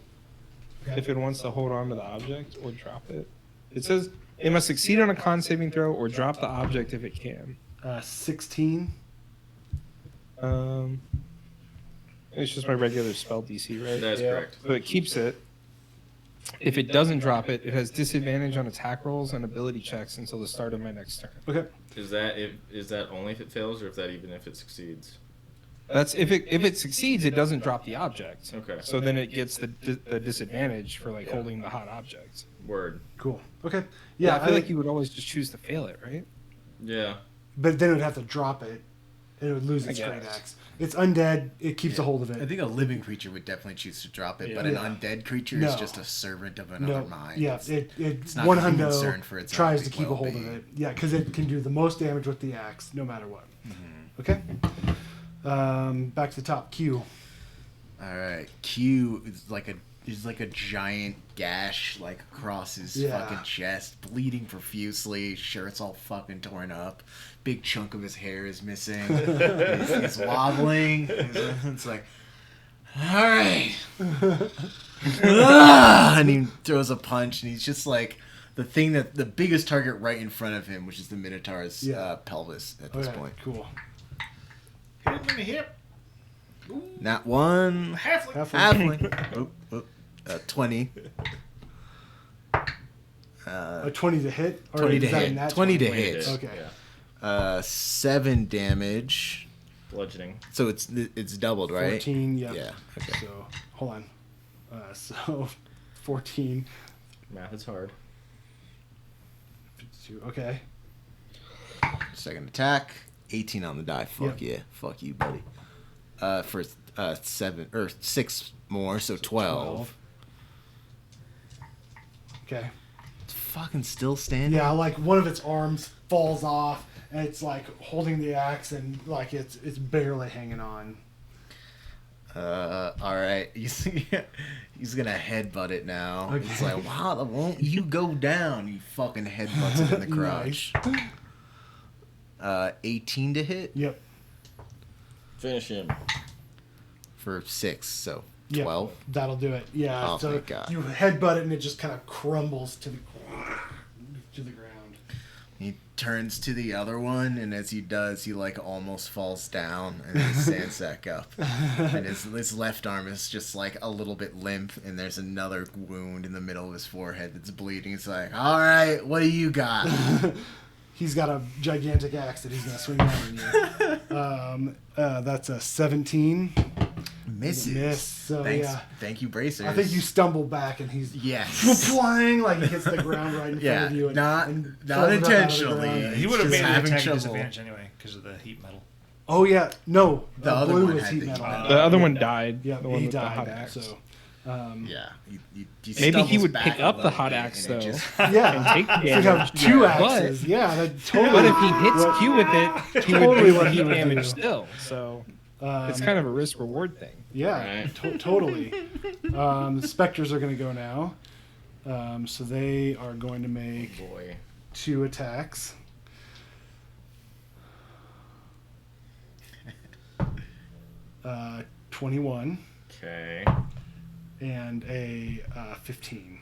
Speaker 6: if it wants to hold on to the object or drop it. It says it must succeed on a con saving throw or drop the object if it can.
Speaker 1: 16.
Speaker 6: It's just my regular spell DC, right?
Speaker 3: That's correct.
Speaker 6: So it keeps it. If it doesn't drop it, it has disadvantage on attack rolls and ability checks until the start of my next turn.
Speaker 1: Okay.
Speaker 3: Is that only if it fails, or if that even if it succeeds?
Speaker 6: That's if it succeeds, it doesn't drop the object.
Speaker 3: Okay.
Speaker 6: So then it gets the disadvantage for like holding the hot object.
Speaker 3: Word.
Speaker 1: Cool. Okay.
Speaker 6: Yeah,
Speaker 1: Yeah,
Speaker 6: I feel like you would always just choose to fail it, right?
Speaker 3: Yeah.
Speaker 1: But then it would have to drop it, and it would lose
Speaker 6: I
Speaker 1: its great
Speaker 6: guess.
Speaker 1: axe. It's undead. It keeps a hold of
Speaker 2: I
Speaker 1: it.
Speaker 2: think a living creature would definitely choose to drop it,
Speaker 6: Yeah.
Speaker 2: but an
Speaker 1: Yeah.
Speaker 2: undead creature
Speaker 1: No.
Speaker 2: is just a servant of another mind.
Speaker 1: Yeah,
Speaker 2: It's-
Speaker 1: it's
Speaker 2: not
Speaker 1: one
Speaker 2: gonna be
Speaker 1: hundo
Speaker 2: concerned for its
Speaker 1: tries
Speaker 2: own
Speaker 1: to keep a hold of
Speaker 2: well-being.
Speaker 1: it. Yeah, because it can do the most damage with the axe, no matter what.
Speaker 2: Mm-hmm.
Speaker 1: Okay. Back to the top. Q.
Speaker 2: All right, Q is like a giant gash like across his
Speaker 1: Yeah.
Speaker 2: fucking chest, bleeding profusely. Shirt's all fucking torn up. Big chunk of his hair is missing. he's wobbling. It's like, all right, and he throws a punch, and he's just like the biggest target right in front of him, which is the Minotaur's
Speaker 1: Yeah.
Speaker 2: pelvis at this
Speaker 1: Okay,
Speaker 2: point.
Speaker 1: cool.
Speaker 5: Hit him in the hip.
Speaker 2: Not one.
Speaker 5: Halfling.
Speaker 1: Halfway.
Speaker 2: Halfling. 20.
Speaker 1: A 20 to hit? Or
Speaker 2: 20 to
Speaker 1: is that a
Speaker 2: hit.
Speaker 1: nat
Speaker 2: 20 to
Speaker 1: 20?
Speaker 2: hit.
Speaker 1: Okay.
Speaker 3: Yeah.
Speaker 2: 7 damage.
Speaker 3: Bludgeoning.
Speaker 2: So it's doubled, right?
Speaker 1: 14, yep.
Speaker 2: Yeah. Okay.
Speaker 1: So, hold on. So, 14.
Speaker 3: Math is hard.
Speaker 1: 52. Okay.
Speaker 2: Second attack. 18 on the die. Fuck
Speaker 1: Yep.
Speaker 2: yeah. Fuck you, buddy. For 7 or 6 more, so 12.
Speaker 1: Okay.
Speaker 2: It's fucking still standing.
Speaker 1: Yeah, like one of its arms falls off, and it's like holding the axe, and like it's barely hanging on.
Speaker 2: All right. He's gonna headbutt it now.
Speaker 1: Okay.
Speaker 2: It's like, wow, won't you go down? You fucking headbutts it in the crotch. 18 to hit
Speaker 1: Yep.
Speaker 3: Finish him.
Speaker 2: for 6, so
Speaker 1: Yep.
Speaker 2: 12.
Speaker 1: That'll do it. Yeah.
Speaker 2: Oh,
Speaker 1: so
Speaker 2: thank God.
Speaker 1: you headbutt it, and it just kind of crumbles to the ground.
Speaker 2: He turns to the other one, and as he does, he like almost falls down, and he stands back up. And his left arm is just like a little bit limp, and there's another wound in the middle of his forehead that's bleeding. It's like, all right, what do you got?
Speaker 1: He's got a gigantic axe that he's gonna swing out on you. That's a 17.
Speaker 2: Misses.
Speaker 1: Miss. So
Speaker 2: Thanks.
Speaker 1: yeah.
Speaker 2: Thank you, bracers.
Speaker 1: I think you stumble back, and he's
Speaker 2: Yes.
Speaker 1: flying like he hits the ground right in
Speaker 2: Yeah,
Speaker 1: front of you. And,
Speaker 2: not
Speaker 1: and
Speaker 2: not
Speaker 1: throws it up out of the
Speaker 2: intentionally.
Speaker 1: ground.
Speaker 7: He would have
Speaker 2: Just
Speaker 7: made the
Speaker 2: having
Speaker 7: attack
Speaker 2: trouble.
Speaker 7: disadvantage anyway because of the heat metal.
Speaker 1: Oh yeah, no.
Speaker 2: The other
Speaker 1: blue
Speaker 2: one
Speaker 1: was
Speaker 2: had
Speaker 1: heat
Speaker 2: the
Speaker 1: metal.
Speaker 2: heat metal.
Speaker 6: The other one died.
Speaker 1: Yeah,
Speaker 6: the one
Speaker 1: he
Speaker 6: with the hot
Speaker 1: died.
Speaker 6: axe.
Speaker 1: So,
Speaker 2: Yeah. You
Speaker 6: Maybe he
Speaker 2: stumbles
Speaker 6: would
Speaker 2: back
Speaker 6: pick
Speaker 2: a
Speaker 6: up the
Speaker 2: little
Speaker 6: hot
Speaker 2: bit,
Speaker 6: axe,
Speaker 2: and it
Speaker 6: though.
Speaker 2: just-
Speaker 1: yeah,
Speaker 6: And take
Speaker 1: so you
Speaker 6: damage.
Speaker 1: have two
Speaker 6: Yeah.
Speaker 1: axes. Yeah, that totally.
Speaker 6: But if he hits Q with it, he would
Speaker 1: Totally
Speaker 6: do
Speaker 1: what
Speaker 6: the
Speaker 1: he
Speaker 6: heat
Speaker 1: would
Speaker 6: damage
Speaker 1: do.
Speaker 6: still. So it's
Speaker 1: Um,
Speaker 6: kind of a risk reward thing.
Speaker 1: Yeah,
Speaker 3: Right.
Speaker 1: totally. The specters are going to go now. So they are going to make
Speaker 3: Boy.
Speaker 1: 2 attacks. 21
Speaker 3: Okay.
Speaker 1: and a 15.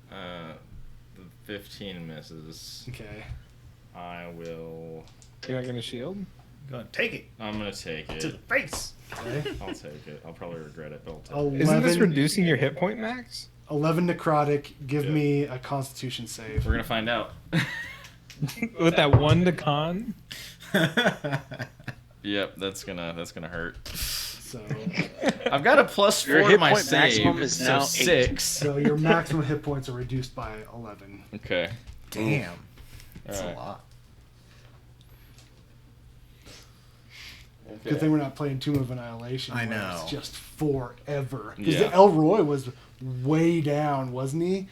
Speaker 3: The 15 misses.
Speaker 1: Okay.
Speaker 3: I will.
Speaker 6: You're not gonna shield?
Speaker 7: Go ahead, take it
Speaker 3: I'm gonna take
Speaker 7: to the
Speaker 3: it.
Speaker 7: face.
Speaker 1: Okay.
Speaker 3: I'll take it. I'll probably regret it, but I'll take it.
Speaker 6: Isn't this
Speaker 1: 11,
Speaker 6: reducing your hit point max?
Speaker 1: 11 necrotic. Give
Speaker 3: Yeah.
Speaker 1: me a Constitution save.
Speaker 3: We're gonna find out.
Speaker 6: With that 1 to con?
Speaker 3: Yep, that's gonna hurt.
Speaker 1: So,
Speaker 3: I've got a +4
Speaker 4: Your
Speaker 3: to
Speaker 4: hit
Speaker 3: my
Speaker 4: point maximum
Speaker 3: save,
Speaker 4: is
Speaker 3: so
Speaker 4: now 8.
Speaker 3: 6.
Speaker 1: so your maximum hit points are reduced by 11.
Speaker 3: Okay.
Speaker 2: Damn. That's
Speaker 3: Alright.
Speaker 2: a lot.
Speaker 1: Good thing we're not playing Tomb of Annihilation.
Speaker 2: I
Speaker 1: where
Speaker 2: know.
Speaker 1: It's just forever. Because
Speaker 3: Yeah.
Speaker 1: Elroy was way down, wasn't he?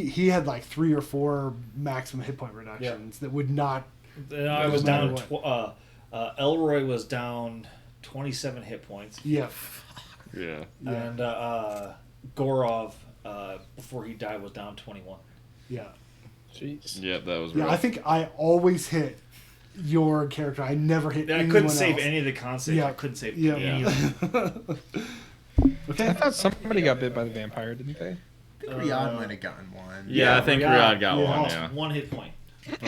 Speaker 1: He had like 3 or 4 maximum hit point reductions that would not.
Speaker 7: I was
Speaker 1: Doesn't
Speaker 7: down.
Speaker 1: matter
Speaker 7: Elroy was down 27 hit points,
Speaker 1: Yeah.
Speaker 3: Yeah.
Speaker 1: Yeah.
Speaker 7: and Gorov before he died was down 21.
Speaker 1: Yeah.
Speaker 6: Jeez.
Speaker 3: Yep, that was
Speaker 1: Yeah.
Speaker 3: rough.
Speaker 1: I think I always hit your character. I never hit
Speaker 7: I
Speaker 1: anyone
Speaker 7: couldn't save
Speaker 1: else.
Speaker 7: any of the con saves.
Speaker 1: Yeah.
Speaker 7: I couldn't save
Speaker 1: Yeah.
Speaker 7: any of them.
Speaker 6: I
Speaker 1: Okay.
Speaker 6: thought somebody got bit by the vampire, didn't they?
Speaker 2: I think Riyadh might have gotten one.
Speaker 3: Yeah, I think Riyadh got
Speaker 1: Yeah.
Speaker 3: one,
Speaker 7: Lost
Speaker 3: yeah.
Speaker 7: 1 hit point.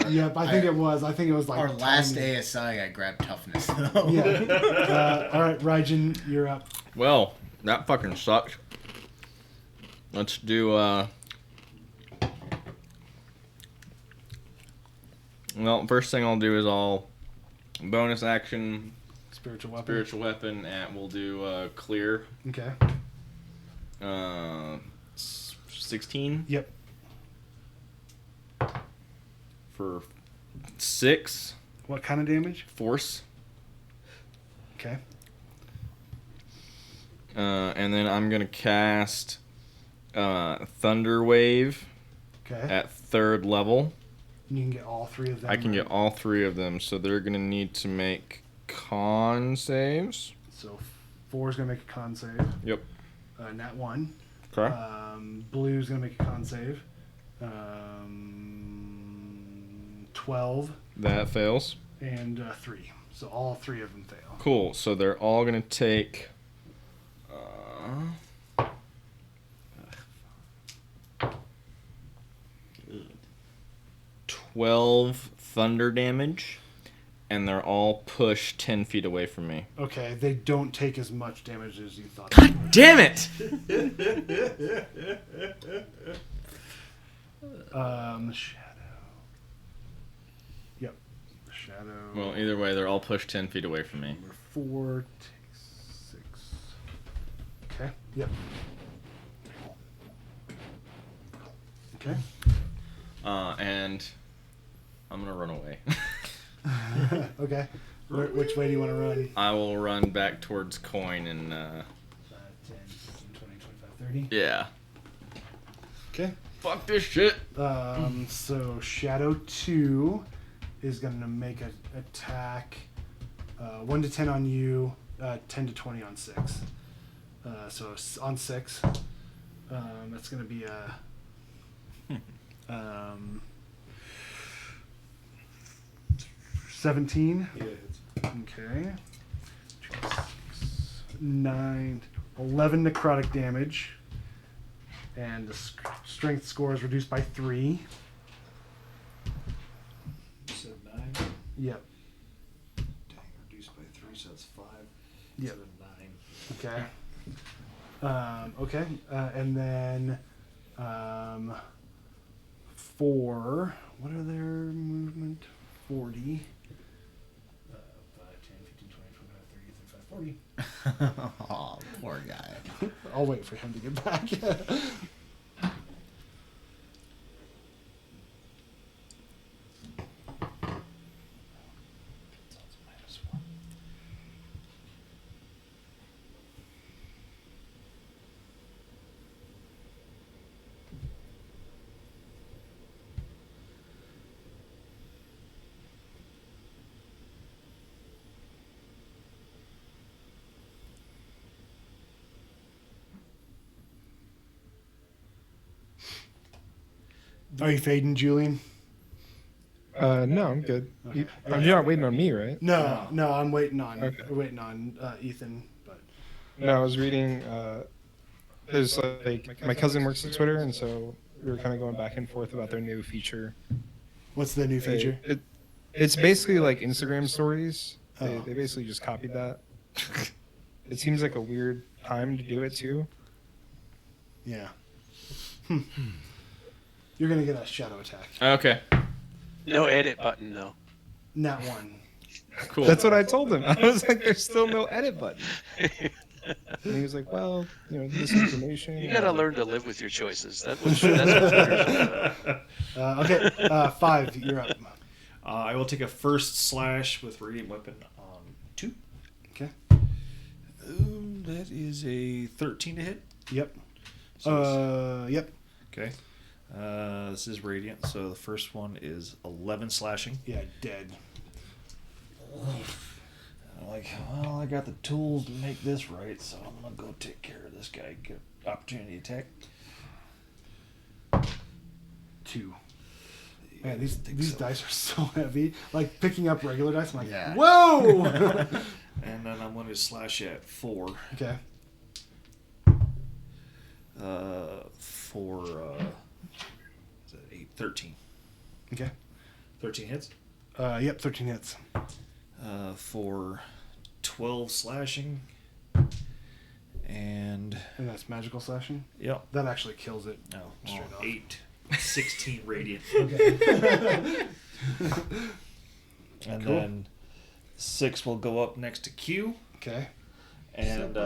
Speaker 1: Yep. I think it was. I think it was like
Speaker 2: Our last
Speaker 1: tiny.
Speaker 2: ASI, I grabbed toughness though.
Speaker 1: Yeah. All right, Raijin, you're up.
Speaker 3: Well, that fucking sucked. Let's do, well, first thing I'll do is I'll bonus action
Speaker 1: Spiritual weapon.
Speaker 3: spiritual weapon, and we'll do clear.
Speaker 1: Okay.
Speaker 3: 16
Speaker 1: Yep.
Speaker 3: for 6
Speaker 1: What kind of damage?
Speaker 3: force.
Speaker 1: Okay.
Speaker 3: And then I'm gonna cast Thunder Wave
Speaker 1: Okay.
Speaker 3: at 3rd level.
Speaker 1: You can get all 3 of them.
Speaker 3: I can
Speaker 1: right?
Speaker 3: get all 3 of them, so they're gonna need to make con saves.
Speaker 1: So 4 is gonna make a con save.
Speaker 3: Yep.
Speaker 1: Nat 1.
Speaker 3: Okay.
Speaker 1: Blue's gonna make a con save. 12
Speaker 3: That fails.
Speaker 1: and 3. So all 3 of them fail.
Speaker 3: Cool. So they're all gonna take 12 thunder damage, and they're all pushed 10 feet away from me.
Speaker 1: Okay, they don't take as much damage as you thought.
Speaker 3: Damn it!
Speaker 1: Shadow. Yep. Shadow.
Speaker 3: Well, either way, they're all pushed 10 feet away from me.
Speaker 1: Number 4 takes 6. Okay. Yep. Okay.
Speaker 3: And I'm gonna run away.
Speaker 1: Okay. Which way do you want to run?
Speaker 3: I will run back towards Coin and
Speaker 1: 5, 10, 15, 20, 25, 30.
Speaker 3: yeah.
Speaker 1: Okay.
Speaker 3: Fuck this shit.
Speaker 1: So Shadow 2 is going to make an attack 1 to 10 on you, 10 to 20 on 6. So on 6, that's going to be a 17.
Speaker 5: Yeah, it's
Speaker 1: Okay. 9, 11 necrotic damage. And the strength score is reduced by 3.
Speaker 5: you said 9.
Speaker 1: Yep.
Speaker 5: Dang, reduced by 3, so that's 5.
Speaker 1: Yep.
Speaker 5: Instead of 9.
Speaker 1: Okay. Okay. And then 4. What are their movement? 40. 5, 10, 15, 20, 25, 30, 35, 40.
Speaker 2: Oh, poor guy.
Speaker 1: I'll wait for him to get back. Are you fading, Julian?
Speaker 6: No, I'm good.
Speaker 1: Okay.
Speaker 6: You're not waiting on me, right?
Speaker 1: No, I'm waiting on
Speaker 6: Okay.
Speaker 1: Ethan. But
Speaker 6: No, I was reading. There's like my cousin works at Twitter, and so we were kind of going back and forth about their new feature.
Speaker 1: what's the new feature?
Speaker 6: It's basically like Instagram stories.
Speaker 1: Oh.
Speaker 6: They basically just copied that. It seems like a weird time to do it too.
Speaker 1: Yeah. You're gonna get a shadow attack.
Speaker 3: Okay.
Speaker 4: No edit button though.
Speaker 1: Nat 1.
Speaker 3: Cool.
Speaker 6: That's what I told him. I was like, "There's still no edit button." And he was like, "Well, this information."
Speaker 4: You gotta learn to live with your choices. That's what Twitter's about.
Speaker 1: Okay. 5. You're up.
Speaker 5: I will take a first slash with Radiant Weapon on 2.
Speaker 1: Okay.
Speaker 5: That is a 13 to hit.
Speaker 1: Yep.
Speaker 5: So
Speaker 1: Yep.
Speaker 5: okay. This is Radiant, so the first one is 11 slashing.
Speaker 1: Yeah. Dead.
Speaker 5: I'm like, well, I got the tools to make this right, so I'm gonna go take care of this guy. Get opportunity attack.
Speaker 1: 2. Man, these dice are so heavy. Like picking up regular dice, I'm like,
Speaker 2: Yeah.
Speaker 1: whoa.
Speaker 5: And then I'm going to slash at 4.
Speaker 1: Okay.
Speaker 5: For is that 8? 13.
Speaker 1: Okay.
Speaker 5: 13 hits.
Speaker 1: Yep. 13 hits.
Speaker 5: For 12 slashing. And
Speaker 1: And that's magical slashing.
Speaker 5: yep.
Speaker 1: That actually kills it.
Speaker 5: No,
Speaker 1: Straight off.
Speaker 5: 8. 16 radiant.
Speaker 1: Okay.
Speaker 5: And
Speaker 1: Cool.
Speaker 5: then 6 will go up next to Q.
Speaker 1: Okay.
Speaker 5: And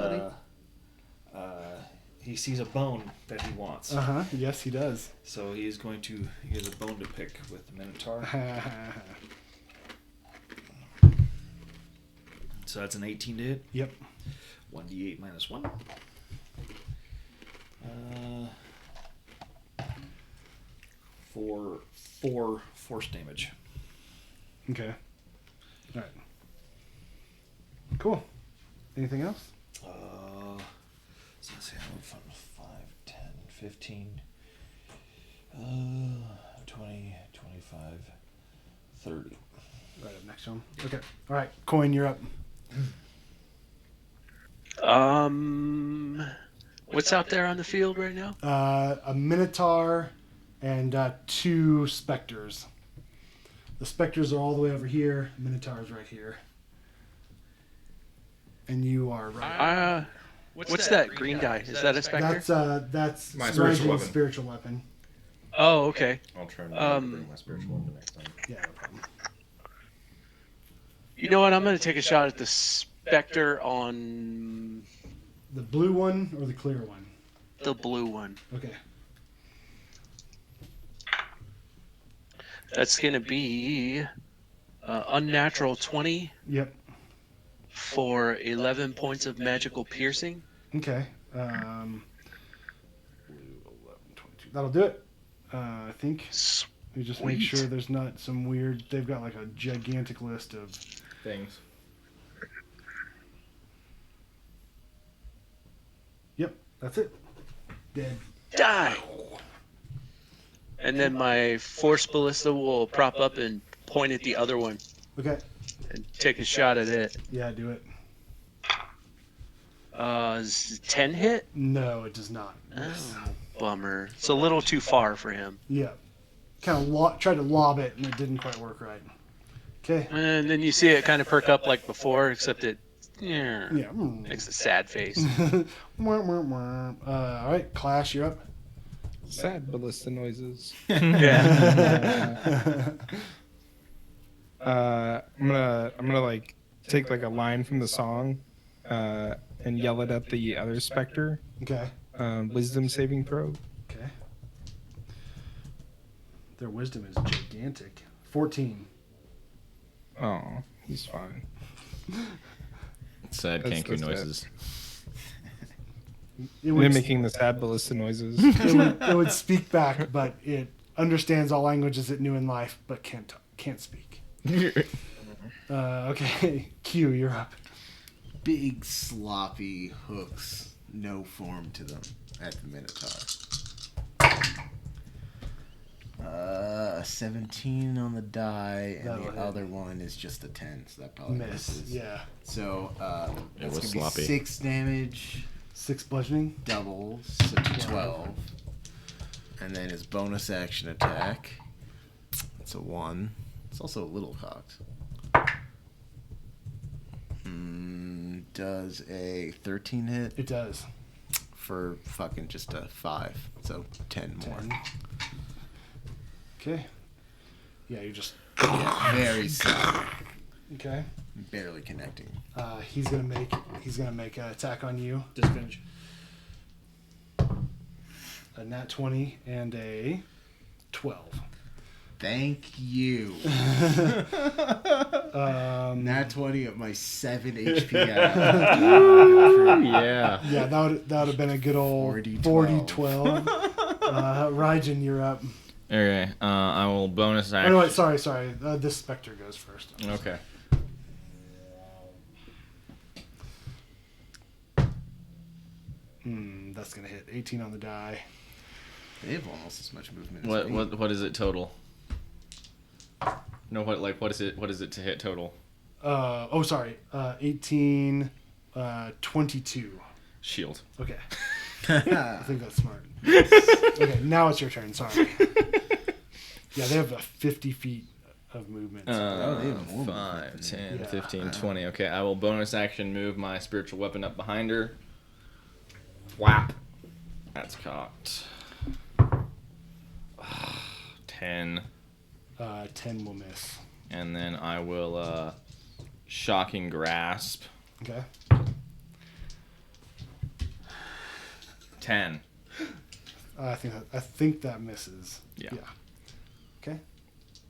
Speaker 5: he sees a bone that he wants.
Speaker 1: Yes, he does.
Speaker 5: So he has a bone to pick with the Minotaur. So that's an 18 to hit.
Speaker 1: Yep.
Speaker 5: 1d8 minus 1. For 4 force damage.
Speaker 1: Okay. All right. Cool. Anything else?
Speaker 5: So let's see, I move from 5, 10, 15, 20, 25, 30.
Speaker 1: Right up next to him. Okay. All right. Coin, you're up.
Speaker 4: What's out there on the field right now?
Speaker 1: A Minotaur and 2 Spectres. The Spectres are all the way over here. Minotaur's right here. And you are right.
Speaker 4: What's that green die? Is that a specter?
Speaker 1: That's
Speaker 3: My spiritual
Speaker 1: Risen's
Speaker 3: weapon.
Speaker 1: spiritual weapon.
Speaker 4: Oh, okay.
Speaker 3: I'll try and remember to bring my spiritual weapon next time.
Speaker 1: Yeah, no problem.
Speaker 4: You know what? I'm gonna take a shot at the specter on
Speaker 1: The blue one or the clear one?
Speaker 4: the blue one.
Speaker 1: Okay.
Speaker 4: That's gonna be unnatural 20
Speaker 1: Yep.
Speaker 4: for 11 points of magical piercing.
Speaker 1: Okay. Blue 11, 22. That'll do it. I think. We just make
Speaker 4: Sweet.
Speaker 1: sure there's not some weird. They've got like a gigantic list of.
Speaker 3: Things.
Speaker 1: Yep. That's it. Dead.
Speaker 4: Die. And then my force ballista will prop up and point at the other one
Speaker 1: Okay.
Speaker 4: and take a shot at it.
Speaker 1: Yeah, do it.
Speaker 4: Is 10 hit?
Speaker 1: No, it does not.
Speaker 4: Oh, bummer. It's a little too far for him.
Speaker 1: Yeah. Kind of tried to lob it and it didn't quite work right. Okay.
Speaker 4: And then you see it kind of perk up like before, except it
Speaker 1: Yeah.
Speaker 4: makes a sad face.
Speaker 1: All right, Clash, you're up.
Speaker 6: Sad ballista noises.
Speaker 4: Yeah.
Speaker 6: I'm gonna like take like a line from the song, and yell it at the other specter.
Speaker 1: Okay.
Speaker 6: Wisdom saving throw.
Speaker 1: Okay. Their wisdom is gigantic. 14.
Speaker 6: Oh, he's fine.
Speaker 3: Sad
Speaker 6: That's-
Speaker 3: Cancun
Speaker 6: that's
Speaker 3: noises.
Speaker 1: It would,
Speaker 6: Mimicking the sad ballista noises.
Speaker 1: it would speak back, but it understands all languages it knew in life, but can't speak. Okay, Q, you're up.
Speaker 2: Big sloppy hooks, no form to them at the Minotaur. 17 on the die, and
Speaker 1: That'll
Speaker 2: the
Speaker 1: hit.
Speaker 2: other one is just a 10, so that probably
Speaker 1: Miss.
Speaker 2: misses.
Speaker 1: Yeah.
Speaker 2: So that's
Speaker 3: was
Speaker 2: gonna
Speaker 3: sloppy.
Speaker 2: be 6 damage,
Speaker 1: 6 bludgeoning.
Speaker 2: double, so 12. And then his bonus action attack. It's a 1. It's also a little cocked. Does a 13 hit
Speaker 1: It does.
Speaker 2: for fucking just a 5. So 10 more.
Speaker 1: 10. Okay. Yeah, you just.
Speaker 2: Yeah, very slow.
Speaker 1: Okay.
Speaker 2: Barely connecting.
Speaker 1: He's gonna make an attack on you.
Speaker 5: Disadvantage.
Speaker 1: A nat 20 and a 12.
Speaker 2: Thank you. Nat 20 at my 7 HP.
Speaker 3: Yeah.
Speaker 1: Yeah, that would have been a good old
Speaker 2: 40-12.
Speaker 1: 40-12. Raijin, you're up.
Speaker 3: Okay. I will bonus
Speaker 1: Oh,
Speaker 3: action.
Speaker 1: no, wait, sorry. This Spectre goes first.
Speaker 3: Okay.
Speaker 1: That's gonna hit 18 on the die.
Speaker 2: They have almost as much movement as me.
Speaker 3: What is it total? No, what is it to hit total?
Speaker 1: 18, 22.
Speaker 3: Shield.
Speaker 1: Okay, I think that's smart. Okay, now it's your turn. Sorry. Yeah, they have 50 feet of movement.
Speaker 2: they have more
Speaker 3: 5,
Speaker 2: movement
Speaker 3: 10,
Speaker 1: Yeah.
Speaker 3: 15, 20. Okay, I will bonus action move my spiritual weapon up behind her. Whap. That's cocked. 10.
Speaker 1: 10 will miss.
Speaker 3: And then I will shocking grasp.
Speaker 1: Okay.
Speaker 3: 10.
Speaker 1: I think that misses.
Speaker 3: Yeah.
Speaker 1: Okay.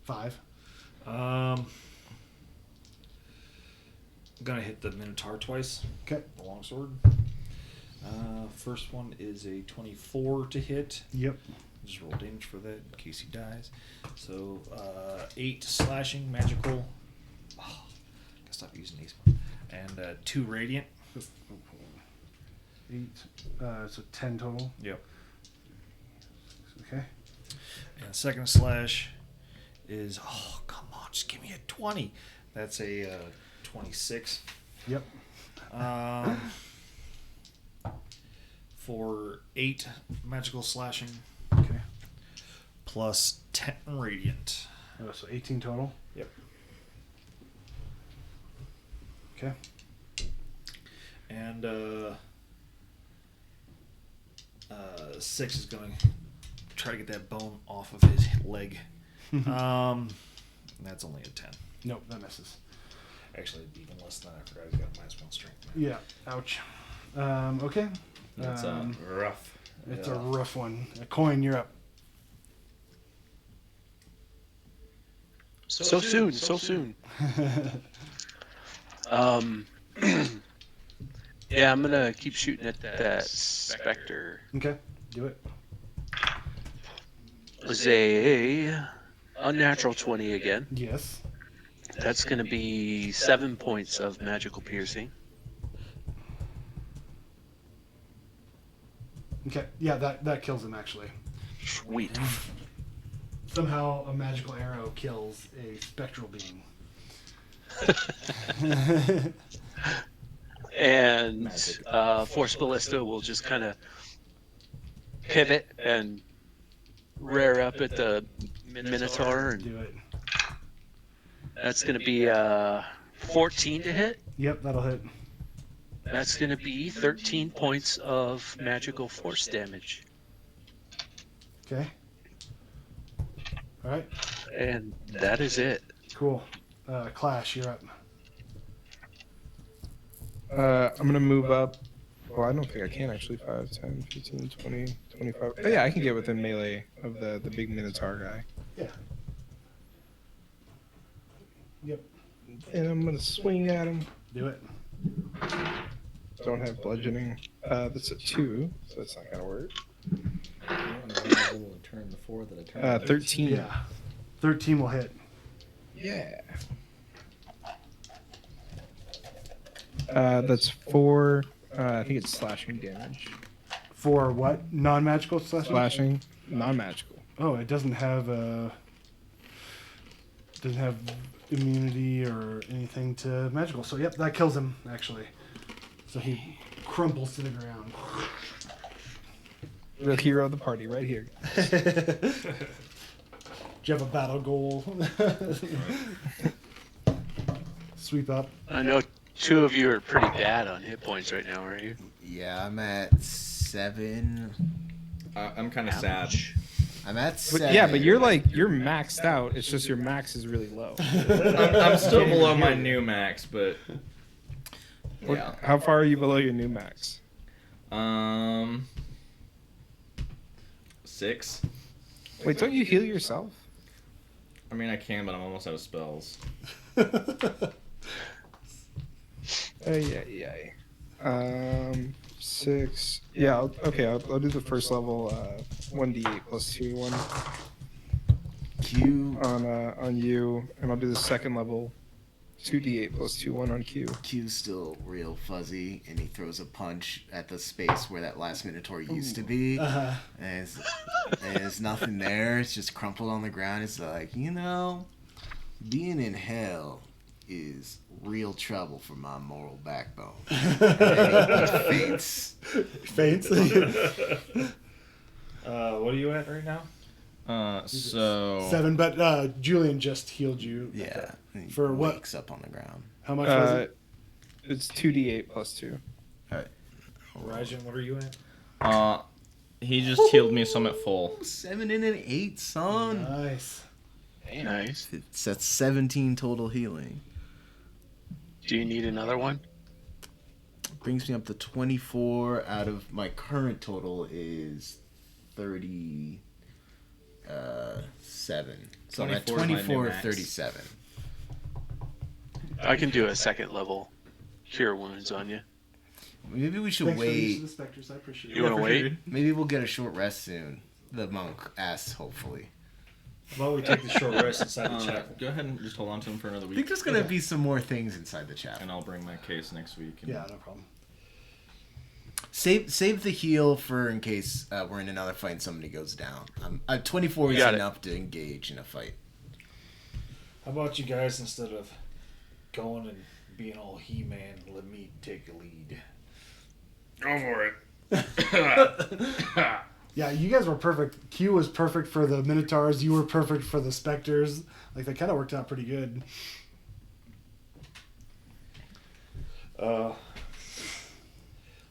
Speaker 1: 5.
Speaker 5: I'm gonna hit the Minotaur twice.
Speaker 1: Okay.
Speaker 5: The longsword. First one is a 24 to hit.
Speaker 1: Yep.
Speaker 5: Just roll damage for that in case he dies. So 8 slashing, magical. Oh, gotta stop using these. And 2 radiant.
Speaker 1: 8. So 10 total.
Speaker 5: Yep.
Speaker 1: Okay.
Speaker 5: And second slash is come on, just give me a 20. That's a 26.
Speaker 1: Yep.
Speaker 5: For 8 magical slashing
Speaker 1: Okay.
Speaker 5: plus 10 radiant.
Speaker 1: Oh, so 18 total.
Speaker 5: Yep.
Speaker 1: Okay.
Speaker 5: And 6 is going try to get that bone off of his leg. That's only a 10.
Speaker 1: Nope, that misses.
Speaker 5: Actually, it'd be even less than that. I forgot he's got -1 strength.
Speaker 1: Yeah. Ouch. Okay.
Speaker 3: That's
Speaker 7: Rough.
Speaker 1: It's a rough one. A coin, you're up.
Speaker 4: So soon. Yeah, I'm gonna keep shooting at that specter.
Speaker 1: Okay, do it.
Speaker 4: It's a unnatural 20 again.
Speaker 1: Yes.
Speaker 4: That's gonna be 7 points of magical piercing.
Speaker 1: Okay, yeah, that kills him actually.
Speaker 4: Sweet.
Speaker 1: Somehow a magical arrow kills a spectral being.
Speaker 4: And Force Ballista will just kind of pivot and rear up at the Minotaur, and
Speaker 1: Do it.
Speaker 4: that's going to be 14 to hit.
Speaker 1: Yep, that'll hit.
Speaker 4: That's going to be 13 points of magical force damage.
Speaker 1: Okay. All right.
Speaker 4: And that is it.
Speaker 1: Cool. Clash, you're up.
Speaker 6: I'm gonna move up. Well, I don't think I can actually. 5, 10, 15, 20, 25. Oh yeah, I can get within melee of the big Minotaur guy.
Speaker 1: Yeah. Yep.
Speaker 6: And I'm gonna swing at him.
Speaker 1: Do it.
Speaker 6: Don't have bludgeoning. That's a 2, so that's not gonna work.
Speaker 7: Turn the 4 that I turned.
Speaker 6: 13.
Speaker 1: Yeah. 13 will hit.
Speaker 6: Yeah. That's 4. I think it's slashing damage.
Speaker 1: For what? Non-magical slashing?
Speaker 6: Slashing, non-magical.
Speaker 1: Oh, it doesn't have immunity or anything to magical. So yep, that kills him actually. So he crumples to the ground.
Speaker 6: The hero of the party, right here.
Speaker 1: Do you have a battle goal? Sweep up.
Speaker 4: I know 2 of you are pretty bad on hit points right now, aren't you?
Speaker 2: Yeah, I'm at 7.
Speaker 3: I'm kind of sad.
Speaker 2: I'm at
Speaker 6: But
Speaker 2: 7.
Speaker 6: yeah, but you're maxed out. It's just your max is really low.
Speaker 3: I'm still below my new max, but yeah.
Speaker 6: How far are you below your new max?
Speaker 3: 6.
Speaker 6: Wait, don't you heal yourself?
Speaker 3: I mean, I can, but I'm almost out of spells.
Speaker 6: Yeah. 6. Yeah, I'll do the first level 1d8 plus 2 one
Speaker 2: Q.
Speaker 6: on you, and I'll do the second level 2d8 plus 2 1 on Q.
Speaker 2: Q's still real fuzzy, and he throws a punch at the space where that last Minotaur used to be.
Speaker 1: Uh-huh.
Speaker 2: And there's nothing there. It's just crumpled on the ground. It's like, being in hell is real trouble for my moral backbone. And then he faints.
Speaker 1: Faints.
Speaker 7: What are you at right now?
Speaker 3: So
Speaker 1: 7, but Julian just healed you.
Speaker 2: Yeah. And he
Speaker 1: For what?
Speaker 2: wakes up on the ground.
Speaker 1: How much was it?
Speaker 6: It's 2d8 plus 2.
Speaker 7: Rajan, what are you at?
Speaker 3: he just healed me some at full.
Speaker 2: 7 and an 8, son.
Speaker 1: Nice.
Speaker 4: Nice.
Speaker 2: That's 17 total healing.
Speaker 4: Do you need another one?
Speaker 2: Brings me up to 24 out of my current total is 37. So I'm at
Speaker 3: 24 is my new
Speaker 2: 24 of
Speaker 3: max.
Speaker 2: 37.
Speaker 4: I can do a second level cure wounds on you.
Speaker 2: Maybe we should
Speaker 1: Thanks for the use of
Speaker 2: wait.
Speaker 1: the specters. I appreciate
Speaker 4: You
Speaker 1: it.
Speaker 4: want to wait?
Speaker 2: Maybe we'll get a short rest soon. The monk asks, hopefully.
Speaker 7: Well, we take the short rest inside the chapel.
Speaker 3: Go ahead and just hold on to him for another
Speaker 2: I
Speaker 3: week.
Speaker 2: think there's going to be some more things inside the chapel.
Speaker 3: And I'll bring my case next week. And
Speaker 1: Yeah, no problem.
Speaker 2: Save the heal for in case we're in another fight and somebody goes down. 24 is
Speaker 4: Got it.
Speaker 2: enough to engage in a fight.
Speaker 7: How about you guys, instead of going and being all He-Man, let me take the lead.
Speaker 3: Go for it.
Speaker 1: Yeah, you guys were perfect. Q was perfect for the Minotaurs. You were perfect for the Specters. Like, that kind of worked out pretty good.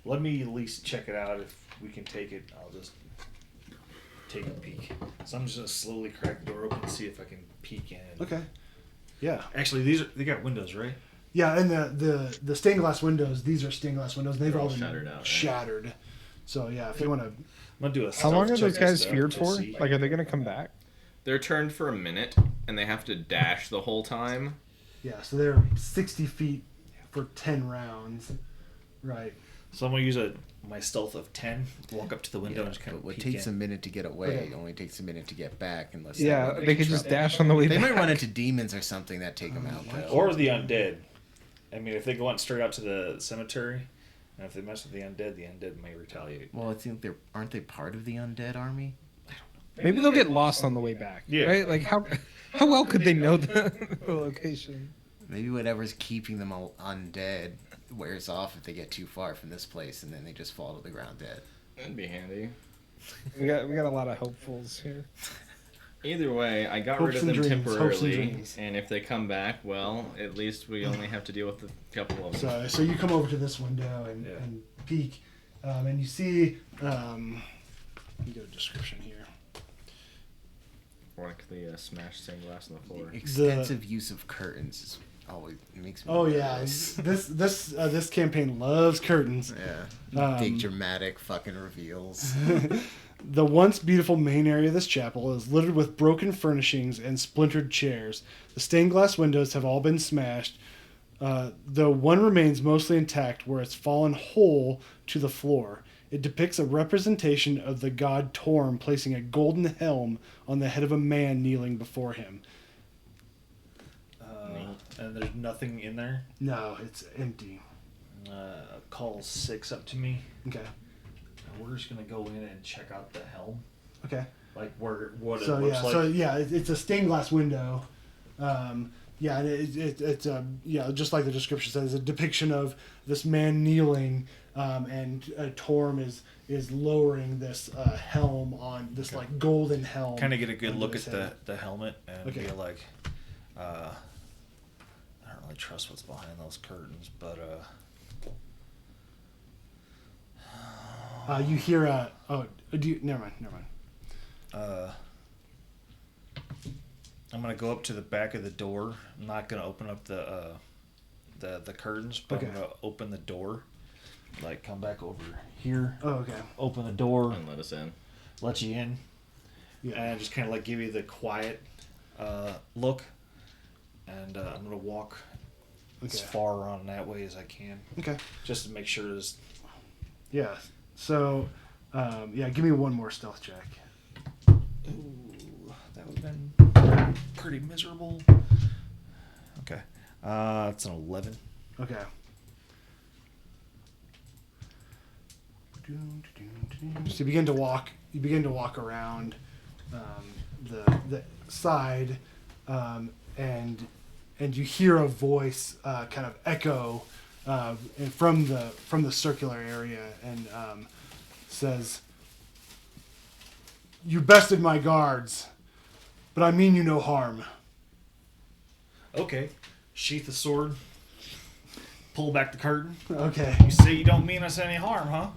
Speaker 7: Let me at least check it out. If we can take it, I'll just take a peek. So I'm just gonna slowly crack the door open and see if I can peek in.
Speaker 1: Okay. Yeah.
Speaker 7: Actually, they got windows, right?
Speaker 1: Yeah, and the stained glass windows. These are stained glass windows. They've
Speaker 3: They're
Speaker 1: all
Speaker 3: all
Speaker 1: been
Speaker 3: shattered out, right?
Speaker 1: shattered. So yeah, if you want to.
Speaker 7: I'm gonna do a.
Speaker 6: How long are
Speaker 7: stealth
Speaker 6: those
Speaker 7: check
Speaker 6: guys
Speaker 7: stuff
Speaker 6: feared
Speaker 7: to
Speaker 6: for?
Speaker 7: see.
Speaker 6: Like, are they gonna come back?
Speaker 3: They're turned for a minute, and they have to dash the whole time.
Speaker 1: Yeah, so they're 60 feet for 10 rounds. Right.
Speaker 7: So I'm gonna use my stealth of 10. Walk up to the window
Speaker 2: Yeah,
Speaker 7: and just kind
Speaker 2: but
Speaker 7: of
Speaker 2: what
Speaker 7: peek
Speaker 2: takes
Speaker 7: in.
Speaker 2: a minute to get away
Speaker 1: Okay.
Speaker 2: only takes a minute to get back, unless
Speaker 6: Yeah,
Speaker 2: that
Speaker 6: they could just dash on the way
Speaker 2: They
Speaker 6: back.
Speaker 2: might run into demons or something that take them out. Though.
Speaker 7: Or the undead. I mean, if they go out straight out to the cemetery, and if they mess with the undead may retaliate.
Speaker 2: Well, I think aren't they part of the undead army?
Speaker 6: Maybe they'll get lost on the way back.
Speaker 7: Yeah.
Speaker 6: Right? Like how well could they know the location?
Speaker 2: Maybe whatever's keeping them all undead wears off if they get too far from this place, and then they just fall to the ground dead.
Speaker 3: That'd be handy.
Speaker 6: We got a lot of hopefuls here.
Speaker 3: Either way, I got
Speaker 1: Hopes
Speaker 3: rid of
Speaker 1: and
Speaker 3: them
Speaker 1: dreams, hopes and
Speaker 3: temporarily,
Speaker 1: dreams.
Speaker 3: and if they come back, well, at least we only have to deal with a couple of them.
Speaker 1: So you come over to this window and,
Speaker 7: Yeah.
Speaker 1: and peek, and you see. Let me get a description here.
Speaker 3: Or like the smashed stained glass on the floor.
Speaker 2: Extensive use of curtains is always makes me.
Speaker 1: Oh yeah,
Speaker 2: nervous.
Speaker 1: this campaign loves curtains.
Speaker 2: Yeah. Big dramatic fucking reveals.
Speaker 1: The once beautiful main area of this chapel is littered with broken furnishings and splintered chairs. The stained glass windows have all been smashed, though one remains mostly intact where it's fallen whole to the floor. It depicts a representation of the god Torm placing a golden helm on the head of a man kneeling before him.
Speaker 7: And there's nothing in there.
Speaker 1: No, it's empty.
Speaker 7: Call 6 up to me.
Speaker 1: Okay.
Speaker 7: We're just gonna go in and check out the helm,
Speaker 1: Okay.
Speaker 7: like what
Speaker 1: So
Speaker 7: it looks
Speaker 1: yeah,
Speaker 7: like.
Speaker 1: it's a stained glass window. Yeah, and it's just like the description says, a depiction of this man kneeling, and Torm is lowering this helm on this like golden helm.
Speaker 7: Kind of get a good
Speaker 1: onto
Speaker 7: look
Speaker 1: his
Speaker 7: at
Speaker 1: head.
Speaker 7: the helmet and
Speaker 1: Okay.
Speaker 7: be like, I don't really trust what's behind those curtains, but
Speaker 1: You hear never mind.
Speaker 7: I'm gonna go up to the back of the door. I'm not gonna open up the curtains, but
Speaker 1: Okay.
Speaker 7: I'm gonna open the door. Like come back over here,
Speaker 1: Oh, okay.
Speaker 7: open the door,
Speaker 3: And let us in.
Speaker 7: let you in,
Speaker 1: Yeah.
Speaker 7: and just kind of like give you the quiet look. And I'm gonna walk as
Speaker 1: Okay.
Speaker 7: far around that way as I can,
Speaker 1: Okay.
Speaker 7: just to make sure there's.
Speaker 1: Yeah. So, give me one more stealth check.
Speaker 7: Ooh, that would have been pretty miserable. Okay. It's an 11.
Speaker 1: Okay. So you begin to walk. You begin to walk around the side, and you hear a voice kind of echo and from the circular area, and says, "You bested my guards, but I mean you no harm."
Speaker 7: Okay. Sheath the sword. Pull back the curtain.
Speaker 1: Okay.
Speaker 7: You say you don't mean us any harm, huh?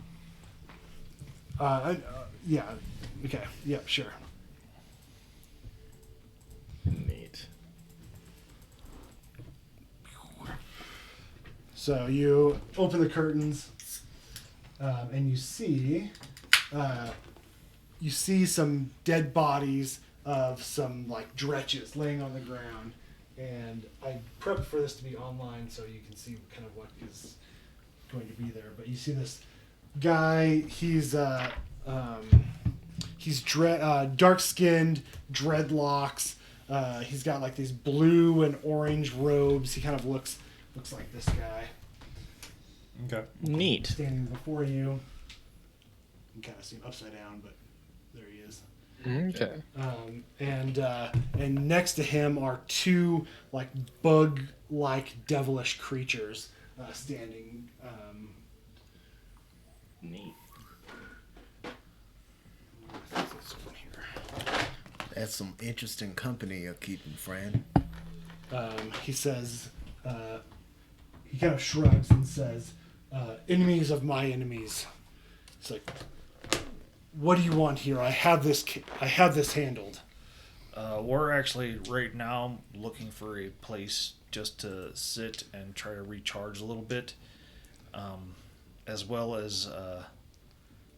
Speaker 1: Yeah. Okay. Yeah. Sure.
Speaker 3: Neat.
Speaker 1: So you open the curtains, and you see some dead bodies of some like dretches laying on the ground. And I prepped for this to be online so you can see kind of what is going to be there. But you see this guy. He's dark skinned, dreadlocks. He's got like these blue and orange robes. He kind of looks like this guy
Speaker 7: Okay.
Speaker 3: Neat.
Speaker 1: standing before you. You can kind of see him upside down, but there he is.
Speaker 6: Okay.
Speaker 1: And next to him are two like bug-like devilish creatures standing.
Speaker 3: Neat.
Speaker 1: I think that's one here.
Speaker 2: That's some interesting company you're keeping, friend.
Speaker 1: He says, he kind of shrugs and says, "Enemies of my enemies." It's like, what do you want here? I have this handled.
Speaker 7: We're actually right now looking for a place just to sit and try to recharge a little bit, as well as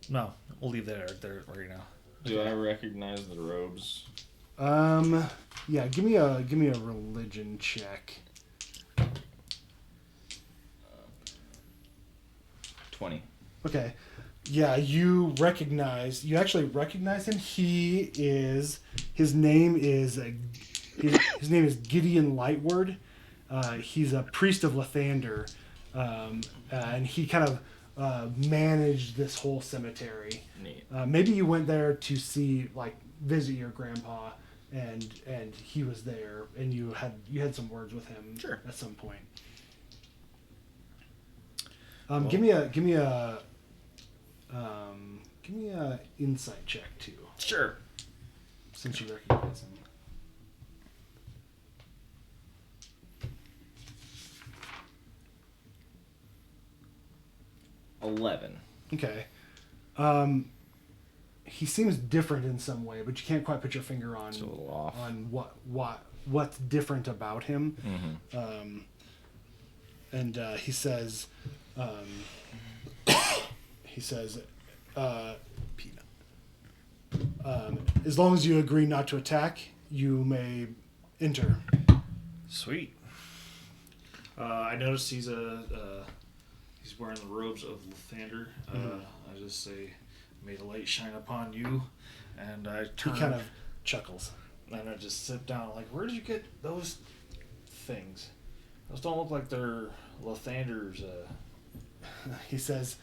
Speaker 7: no, we'll leave that there right now.
Speaker 3: Do I recognize the robes?
Speaker 1: Yeah, give me a religion check.
Speaker 3: 20.
Speaker 1: Okay. Yeah, you actually recognize him. His name is Gideon Lightward. He's a priest of Lathander, and he kind of managed this whole cemetery.
Speaker 3: Neat.
Speaker 1: Maybe you went there to visit your grandpa, and he was there, and you had some words with him.
Speaker 3: Sure.
Speaker 1: At some point. Give me a insight check too,
Speaker 3: Sure.
Speaker 1: since you recognize him.
Speaker 3: $11.
Speaker 1: Okay. He seems different in some way, but you can't quite put your finger on
Speaker 3: It's a little off.
Speaker 1: on what's different about him.
Speaker 3: Mm-hmm.
Speaker 1: And he says, as long as you agree not to attack, you may enter.
Speaker 7: Sweet. I noticed he's wearing the robes of Lathander. I just say, may the light shine upon you, and I
Speaker 1: He
Speaker 7: turn
Speaker 1: kind of chuckles.
Speaker 7: and I just sit down. Like, where did you get those things? Those don't look like they're Lathander's.
Speaker 1: He says,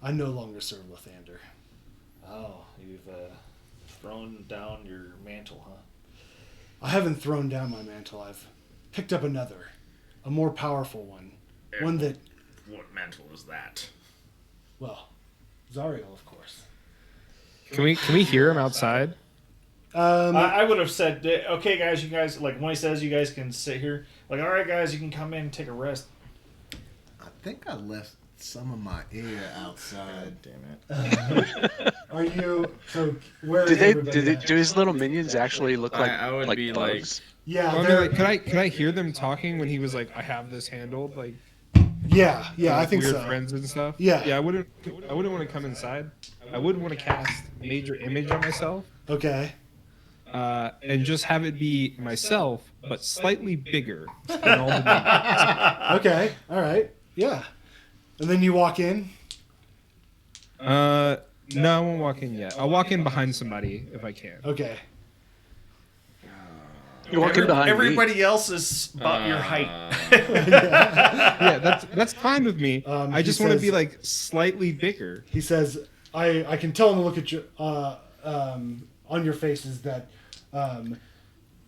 Speaker 1: I no longer serve Lathander.
Speaker 7: Oh, you've thrown down your mantle, huh?
Speaker 1: I haven't thrown down my mantle. I've picked up another, a more powerful one. One that,
Speaker 3: What mantle is that?
Speaker 1: well, Zariel, of course.
Speaker 6: Can we hear him outside?
Speaker 7: I would have said, okay, guys, you guys, like, when he says you guys can sit here, like, all right, guys, you can come in and take a rest.
Speaker 2: I think I left some of my air outside.
Speaker 3: Damn it.
Speaker 1: Are you, so where
Speaker 4: Do
Speaker 1: is everybody at?
Speaker 4: do his little minions actually look like
Speaker 3: I would
Speaker 4: like
Speaker 3: be
Speaker 4: bugs?
Speaker 1: Yeah,
Speaker 6: Well, I mean,
Speaker 1: they're,
Speaker 6: like, could I hear them talking when he was like, "I have this handled"? Like,
Speaker 1: yeah, I
Speaker 6: like
Speaker 1: think
Speaker 6: weird
Speaker 1: so.
Speaker 6: friends and stuff.
Speaker 1: Yeah.
Speaker 6: yeah. I wouldn't want to come inside. I would want to cast major image on myself,
Speaker 1: Okay.
Speaker 6: and just have it be myself, but slightly bigger than all the minions.
Speaker 1: Okay. All right. Yeah. And then you walk in.
Speaker 6: No, I won't walk in yet. I'll walk in behind somebody if I can.
Speaker 1: Okay.
Speaker 4: You're walking behind me.
Speaker 7: Everybody else is about your height.
Speaker 6: Yeah, that's fine with me. I
Speaker 1: He
Speaker 6: just want to
Speaker 1: says-
Speaker 6: be like slightly bigger.
Speaker 1: He says, I can tell in the look at you, on your faces that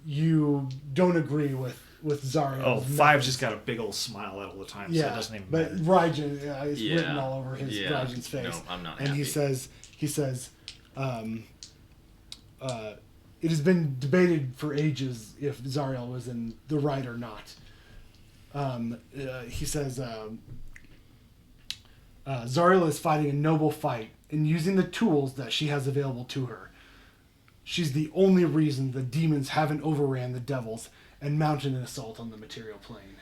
Speaker 1: you don't agree with Zariel.
Speaker 7: Oh, Five's just got a big old smile at all the time, so it
Speaker 1: Yeah,
Speaker 7: doesn't even
Speaker 1: but
Speaker 7: matter.
Speaker 1: Raijin, it's
Speaker 3: Yeah,
Speaker 1: written all over his
Speaker 3: yeah.
Speaker 1: Raijin's face.
Speaker 3: No, I'm not
Speaker 1: And he
Speaker 3: happy.
Speaker 1: says, it has been debated for ages if Zariel was in the right or not. He says, Zariel is fighting a noble fight and using the tools that she has available to her. She's the only reason the demons haven't overran the devils and mounted an assault on the material plane.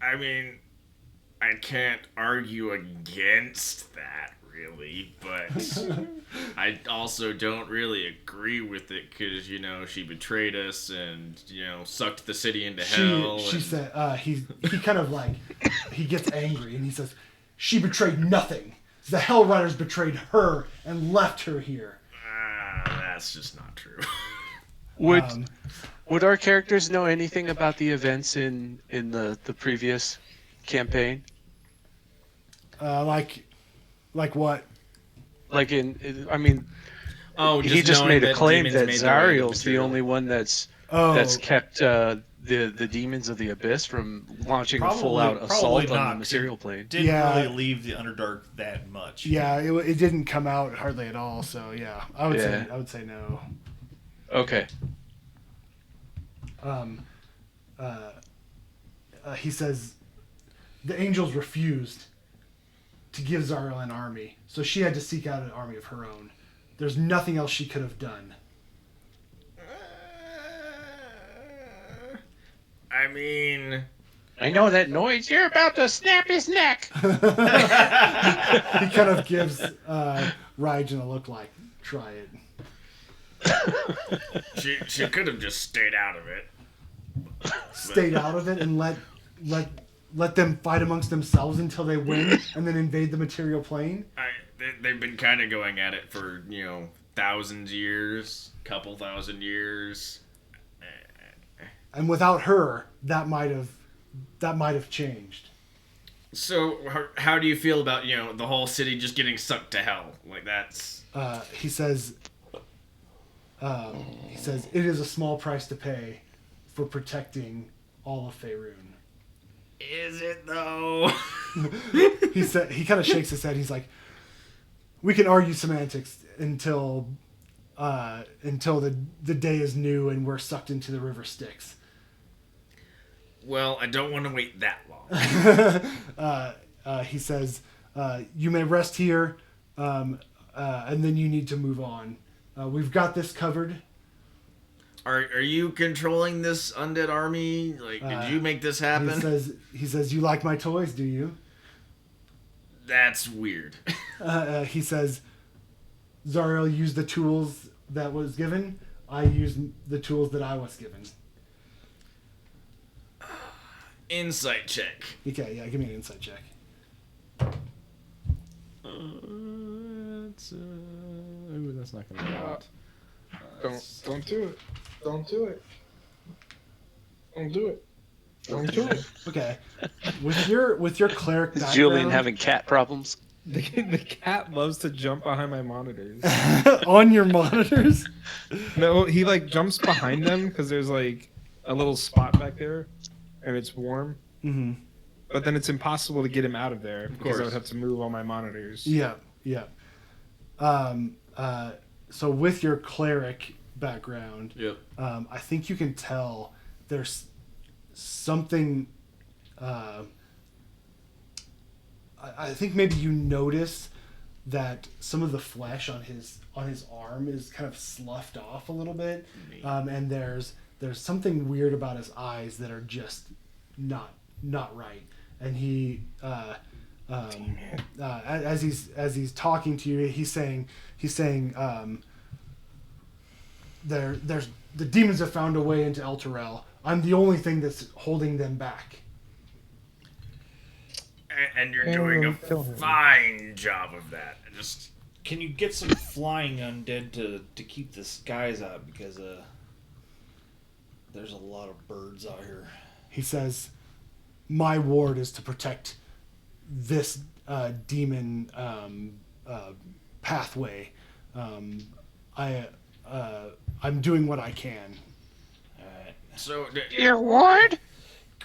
Speaker 3: I mean, I can't argue against that, really, but I also don't really agree with it because, she betrayed us and, sucked the city into hell.
Speaker 1: She
Speaker 3: and-
Speaker 1: said, he kind of he gets angry and he says, she betrayed nothing. The Hell Riders betrayed her and left her here.
Speaker 3: That's just not true.
Speaker 4: Would our characters know anything about the events in the previous campaign?
Speaker 1: Like what?
Speaker 4: Like I mean,
Speaker 3: Oh,
Speaker 4: he just
Speaker 3: knowing
Speaker 4: made a
Speaker 3: that
Speaker 4: claim
Speaker 3: demons
Speaker 4: that
Speaker 3: made their way to
Speaker 4: Zariel's the
Speaker 3: material.
Speaker 4: only one that's
Speaker 1: Oh,
Speaker 4: kept the demons of the abyss from launching a full-out
Speaker 7: Probably
Speaker 4: assault on
Speaker 7: not.
Speaker 4: the material plane.
Speaker 7: Didn't
Speaker 1: Yeah.
Speaker 7: really leave the Underdark that much.
Speaker 1: yeah, it didn't come out hardly at all. So yeah, I would say no.
Speaker 4: Okay.
Speaker 1: He says the angels refused to give Zariel an army. So she had to seek out an army of her own. There's nothing else she could have done.
Speaker 3: I mean,
Speaker 4: I know that noise. You're about to snap his neck.
Speaker 1: He kind of gives Raijin a look like, try it.
Speaker 3: she could have just stayed out of it.
Speaker 1: Stayed out of it and let them fight amongst themselves until they win and then invade the material plane.
Speaker 3: They've been kind of going at it for, thousands years, couple thousand years.
Speaker 1: And without her, that might have changed.
Speaker 3: So how do you feel about, the whole city just getting sucked to hell? Like that's...
Speaker 1: He says it is a small price to pay for protecting all of Faerun.
Speaker 3: Is it though?
Speaker 1: He kind of shakes his head. He's like, we can argue semantics until the day is new and we're sucked into the river Styx.
Speaker 3: Well, I don't want to wait that long.
Speaker 1: He says, you may rest here, and then you need to move on. We've got this covered.
Speaker 3: Are you controlling this undead army? Like, did you make this happen?
Speaker 1: He says, you like my toys, do you?
Speaker 3: That's weird.
Speaker 1: He says, Zariel used the tools that was given. I used the tools that I was given.
Speaker 3: Insight check.
Speaker 1: Okay, yeah, give me an insight check.
Speaker 3: That's not gonna be hot.
Speaker 6: Don't do it. Don't do it. Don't do it. Don't do it.
Speaker 1: Okay, with your cleric
Speaker 4: Is
Speaker 1: background,
Speaker 4: Julian having cat problems?
Speaker 6: The cat loves to jump behind my monitors.
Speaker 1: on your monitors.
Speaker 6: No, he jumps behind them because there's a little spot back there, and it's warm.
Speaker 1: Mm-hmm.
Speaker 6: But then it's impossible to get him out of there because I
Speaker 3: course.
Speaker 6: would have to move all my monitors.
Speaker 1: Yeah. So with your cleric background,
Speaker 3: Yep.
Speaker 1: I think you can tell there's something. I think maybe you notice that some of the flesh on his arm is kind of sloughed off a little bit, and there's something weird about his eyes that are just not right. And he, as he's talking to you, he's saying, there's the demons have found a way into El Terrell. I'm the only thing that's holding them back.
Speaker 3: And you're doing a fine job of that. Just
Speaker 5: Can you get some flying undead to keep the skies out? Because there's a lot of birds out here.
Speaker 1: He says, my ward is to protect this demon pathway. I'm doing what I can.
Speaker 5: Alright.
Speaker 3: so.
Speaker 8: Your ward?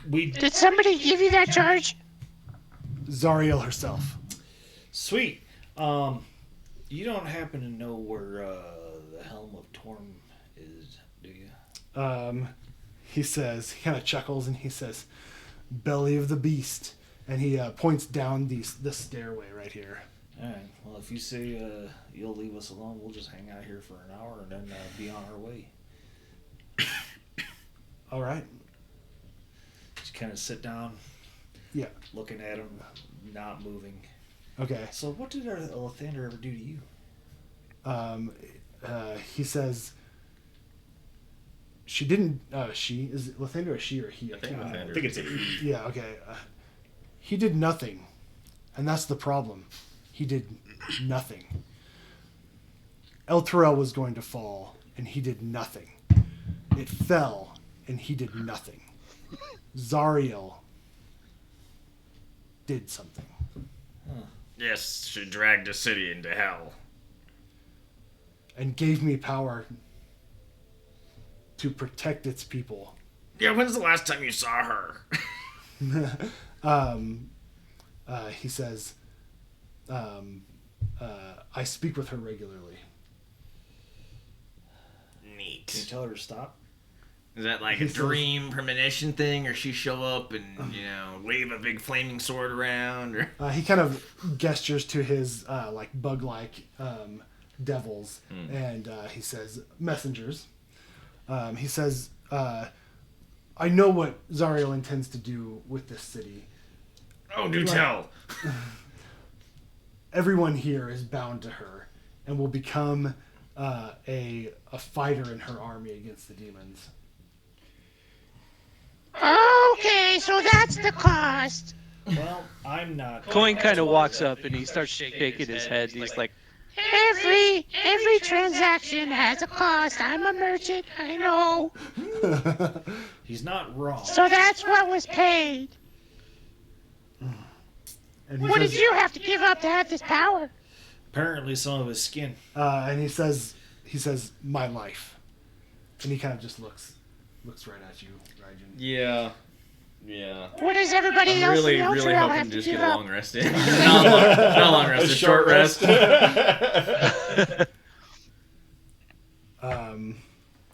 Speaker 5: We
Speaker 8: Did somebody give you that charge?
Speaker 1: Zariel herself.
Speaker 5: Sweet. You don't happen to know where the Helm of Torm is, do you?
Speaker 1: He says, he kind of chuckles and he says, belly of the beast. And he points down the stairway right here.
Speaker 5: Alright. Well, if you say you'll leave us alone, we'll just hang out here for an hour and then be on our way.
Speaker 1: All right.
Speaker 5: Just kind of sit down,
Speaker 1: Yeah.
Speaker 5: looking at him, not moving.
Speaker 1: Okay.
Speaker 5: So what did Lathander ever do to you?
Speaker 1: He says, she didn't, is it Lathander a she or a he?
Speaker 3: I think
Speaker 1: can't remember.
Speaker 3: Lathander.
Speaker 5: I think it's a he.
Speaker 1: Yeah, okay. He did nothing. And that's the problem. He did nothing. El Terrell was going to fall, and he did nothing. It fell, and he did nothing. Zariel did something.
Speaker 3: Yes, she dragged a city into hell.
Speaker 1: And gave me power to protect its people.
Speaker 3: Yeah, when's the last time you saw her?
Speaker 1: He says, I speak with her regularly.
Speaker 3: Neat.
Speaker 5: Can you tell her to stop?
Speaker 3: Is that like
Speaker 1: He
Speaker 3: a
Speaker 1: says-
Speaker 3: dream premonition thing, or she show up and wave a big flaming sword around? Or
Speaker 1: He kind of gestures to his like bug-like devils, and he says, "Messengers." He says, "I know what Zariel intends to do with this city.
Speaker 3: oh, do tell.
Speaker 1: Everyone here is bound to her, and will become a fighter in her army against the demons."
Speaker 8: Okay, so that's the cost.
Speaker 7: Well, I'm not.
Speaker 4: Coin kind of walks up and he starts shaking his head. He's like,
Speaker 8: Every transaction has a cost. I'm a merchant, I know.
Speaker 7: He's not wrong.
Speaker 8: So that's what was paid.
Speaker 1: And he
Speaker 8: What did
Speaker 1: says,
Speaker 8: you have to give up to have this power?
Speaker 7: Apparently, some of his skin.
Speaker 1: and he says, "My life," and he kind of just looks right at you, Raijin.
Speaker 3: Yeah.
Speaker 8: What does everybody
Speaker 3: I'm
Speaker 8: else
Speaker 3: really,
Speaker 8: in
Speaker 3: really
Speaker 8: Elturel
Speaker 3: hoping
Speaker 8: have
Speaker 3: to
Speaker 8: to
Speaker 3: just
Speaker 8: give
Speaker 3: get a
Speaker 8: up?
Speaker 3: long rest in. not long rest, a short rest.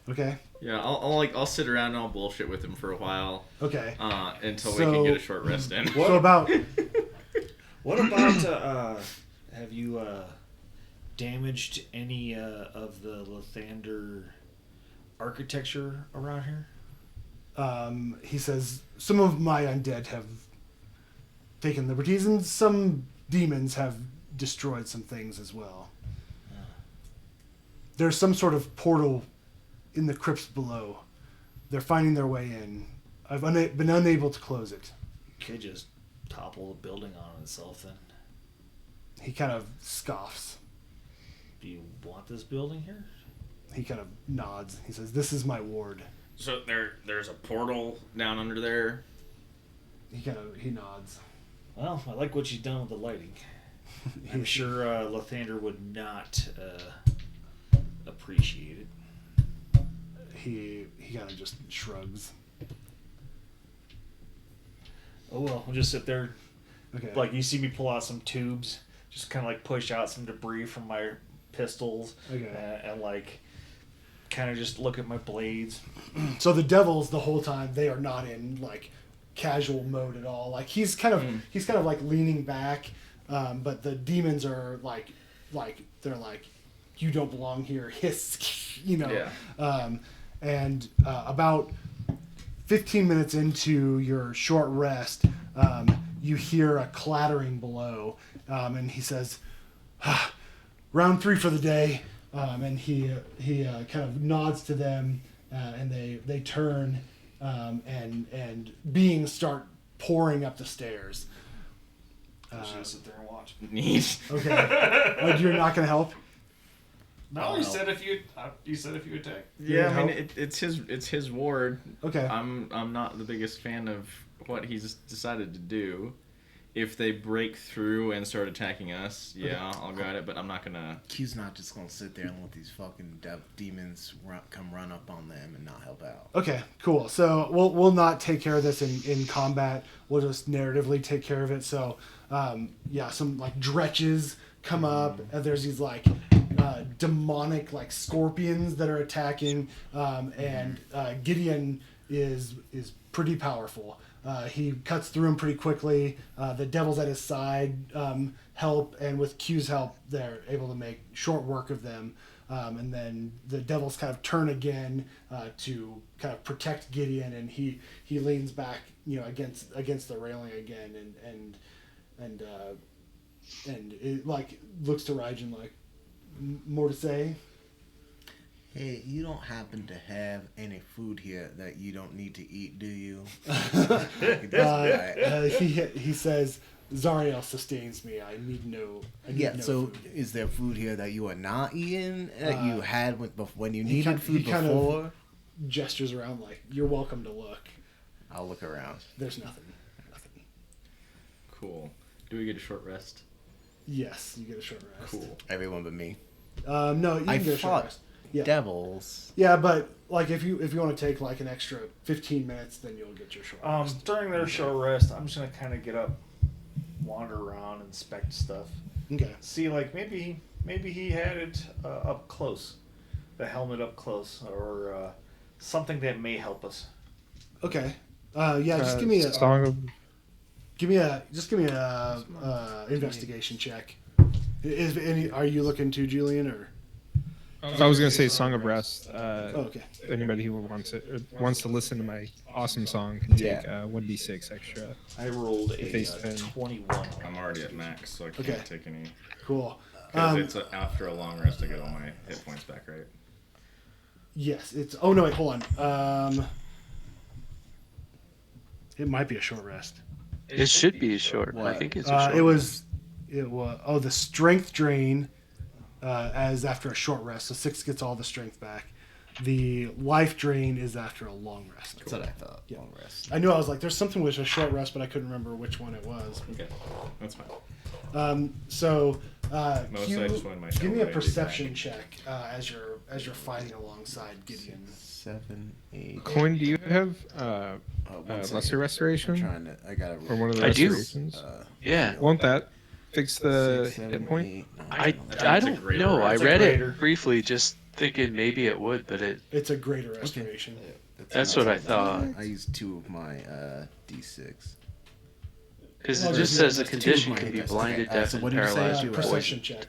Speaker 1: Okay.
Speaker 3: Yeah, I'll sit around and I'll bullshit with him for a while
Speaker 1: Okay.
Speaker 3: until we
Speaker 1: So-
Speaker 3: can get a short rest in.
Speaker 1: So about
Speaker 7: What about, have you damaged any of the Lathander architecture around here?
Speaker 1: he says, "Some of my undead have taken liberties, and some demons have destroyed some things as well. There's some sort of portal in the crypts below. They're finding their way in. I've been unable to close it."
Speaker 7: Could just topple the building on itself then.
Speaker 1: He kind of scoffs.
Speaker 7: Do you want this building here?
Speaker 1: He kind of nods. He says, "This is my ward."
Speaker 3: So there's a portal down under there.
Speaker 1: He nods.
Speaker 7: Well, I like what you've done with the lighting. I'm sure Lathander would not appreciate it.
Speaker 1: He kind of just shrugs.
Speaker 7: Oh well, we'll just sit there.
Speaker 1: Okay.
Speaker 7: Like you see me pull out some tubes, just kind of like push out some debris from my pistols,
Speaker 1: Okay.
Speaker 7: and like kind of just look at my blades.
Speaker 1: So the devils the whole time, they are not in like casual mode at all. Like he's kind of like leaning back, but the demons are like they're like, "You don't belong here," hiss,
Speaker 3: Yeah.
Speaker 1: And about 15 minutes into your short rest, you hear a clattering below, and he says, "Round 3 for the day." And he kind of nods to them, and they turn, and beings start pouring up the stairs.
Speaker 7: I'm just gonna sit there and watch.
Speaker 3: Neat.
Speaker 1: Okay, you're not gonna help.
Speaker 7: No, you said if you attack.
Speaker 3: Yeah, I
Speaker 1: help?
Speaker 3: mean it's his ward.
Speaker 1: Okay.
Speaker 3: I'm not the biggest fan of what he's decided to do. If they break through and start attacking us, yeah, I'll go at it, but I'm not gonna.
Speaker 2: Q's not just gonna sit there and let these fucking demons come run up on them and not help out.
Speaker 1: Okay, cool. So we'll not take care of this in combat. We'll just narratively take care of it. So some like dretches come up, and there's these like demonic like scorpions that are attacking, and Gideon is pretty powerful. He cuts through him pretty quickly. The devils at his side help, and with Q's help, they're able to make short work of them. And then the devils kind of turn again to kind of protect Gideon, and he leans back, against the railing again, and it like looks to Raijin like, "More to say?"
Speaker 2: Hey, you don't happen to have any food here that you don't need to eat, do you?
Speaker 1: He says, "Zariel sustains me. I need no
Speaker 2: So
Speaker 1: food."
Speaker 2: is there food here that you are not eating that you had when you
Speaker 1: He
Speaker 2: needed food
Speaker 1: kind of
Speaker 2: before?
Speaker 1: gestures around like, "You're welcome to look."
Speaker 2: I'll look around.
Speaker 1: There's nothing.
Speaker 3: Cool. Do we get a short rest?
Speaker 1: Yes, you get a short rest.
Speaker 3: Cool.
Speaker 2: Everyone but me.
Speaker 1: No, you
Speaker 2: I
Speaker 1: can get a short
Speaker 2: fought
Speaker 1: rest. Yeah.
Speaker 2: devils.
Speaker 1: Yeah, but like if you want to take like an extra 15 minutes, then you'll get your short rest.
Speaker 7: During their short rest, I'm just gonna kind of get up, wander around, inspect stuff.
Speaker 1: Okay.
Speaker 7: See, like maybe he had it up close, the helmet up close, or something that may help us.
Speaker 1: Okay. Yeah, just give me a
Speaker 6: song of.
Speaker 1: investigation check. Are you looking to Julian or?
Speaker 6: I was gonna say Song of Rest.
Speaker 1: Okay.
Speaker 6: Anybody who wants it or wants to listen to my awesome song can take 1d6 extra.
Speaker 7: I rolled
Speaker 6: If
Speaker 7: a
Speaker 6: they spend-
Speaker 7: 21.
Speaker 3: I'm already at max, so I can't
Speaker 1: Okay.
Speaker 3: take any.
Speaker 1: Cool.
Speaker 3: Because it's after a long rest, I get all my hit points back, right?
Speaker 1: Yes, it's. Oh no! Wait, hold on. It might be a short rest.
Speaker 4: It should be short. I
Speaker 2: What?
Speaker 4: think it's a short.
Speaker 1: It was. Oh, the strength drain, as after a short rest. So 6 gets all the strength back. The life drain is after a long rest.
Speaker 2: That's what I thought.
Speaker 1: Yeah.
Speaker 2: Long rest.
Speaker 1: I knew I was like, there's something with a short rest, but I couldn't remember which one it was.
Speaker 3: Okay, that's fine.
Speaker 1: So,
Speaker 3: Most
Speaker 1: Hugh,
Speaker 3: I just wanted my
Speaker 1: give me a
Speaker 3: shoulder to be
Speaker 1: perception
Speaker 3: back.
Speaker 1: check as you're fighting alongside Gideon.
Speaker 2: 7, 8.
Speaker 6: Coin, do you have
Speaker 2: One second.
Speaker 6: Lesser Restoration?
Speaker 2: I'm trying to. I gotta.
Speaker 6: Or one of the
Speaker 4: I do.
Speaker 6: restorations?
Speaker 4: Yeah.
Speaker 6: Won't that fix the
Speaker 2: 6, 7,
Speaker 6: hit point?
Speaker 2: 8, 9,
Speaker 4: I
Speaker 2: 10.
Speaker 3: It's a
Speaker 4: don't
Speaker 3: greater
Speaker 4: know. I
Speaker 3: rest.
Speaker 4: read
Speaker 7: greater.
Speaker 4: it briefly, just thinking maybe it would, but
Speaker 1: It's a greater restoration.
Speaker 4: that's what I thought.
Speaker 2: I used 2 of my D6.
Speaker 4: Because
Speaker 1: Well,
Speaker 4: it just
Speaker 1: there's
Speaker 4: says the
Speaker 2: two of
Speaker 4: condition
Speaker 2: my
Speaker 4: can be
Speaker 2: hits.
Speaker 4: blinded,
Speaker 2: Okay,
Speaker 4: deaf,
Speaker 2: so
Speaker 4: and
Speaker 2: what did you say?
Speaker 4: paralyzed
Speaker 2: Two
Speaker 4: or
Speaker 1: Perception
Speaker 4: poisoned.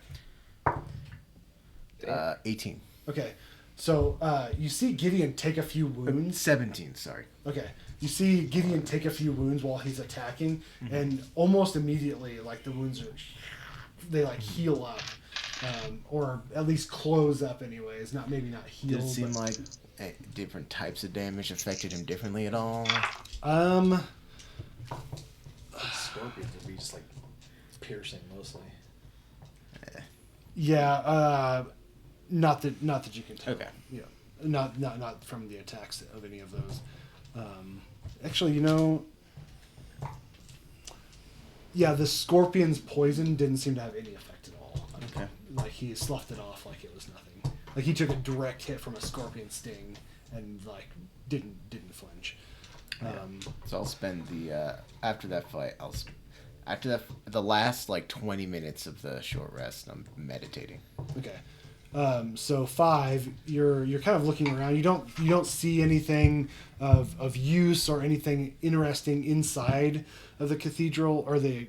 Speaker 1: check.
Speaker 2: 18.
Speaker 1: Okay. So you see Gideon take a few wounds.
Speaker 2: 17. Sorry.
Speaker 1: Okay. You see Gideon take a few wounds while he's attacking, and almost immediately, like the wounds they like heal up, or at least close up. Anyways, maybe not heal.
Speaker 2: Did it seem
Speaker 1: but-
Speaker 2: like different types of damage affected him differently at all?
Speaker 7: Scorpions would be just like piercing mostly.
Speaker 1: Yeah. Not that you can tell.
Speaker 2: Okay.
Speaker 1: Yeah. Not from the attacks of any of those. Actually, yeah, the scorpion's poison didn't seem to have any effect at all.
Speaker 2: Okay.
Speaker 1: Like he sloughed it off like it was nothing. Like he took a direct hit from a scorpion sting and like didn't flinch.
Speaker 2: So I'll spend the after that fight. After that the last like 20 minutes of the short rest. I'm meditating.
Speaker 1: Okay. So 5, you're kind of looking around. You don't see anything of use or anything interesting inside of the cathedral or the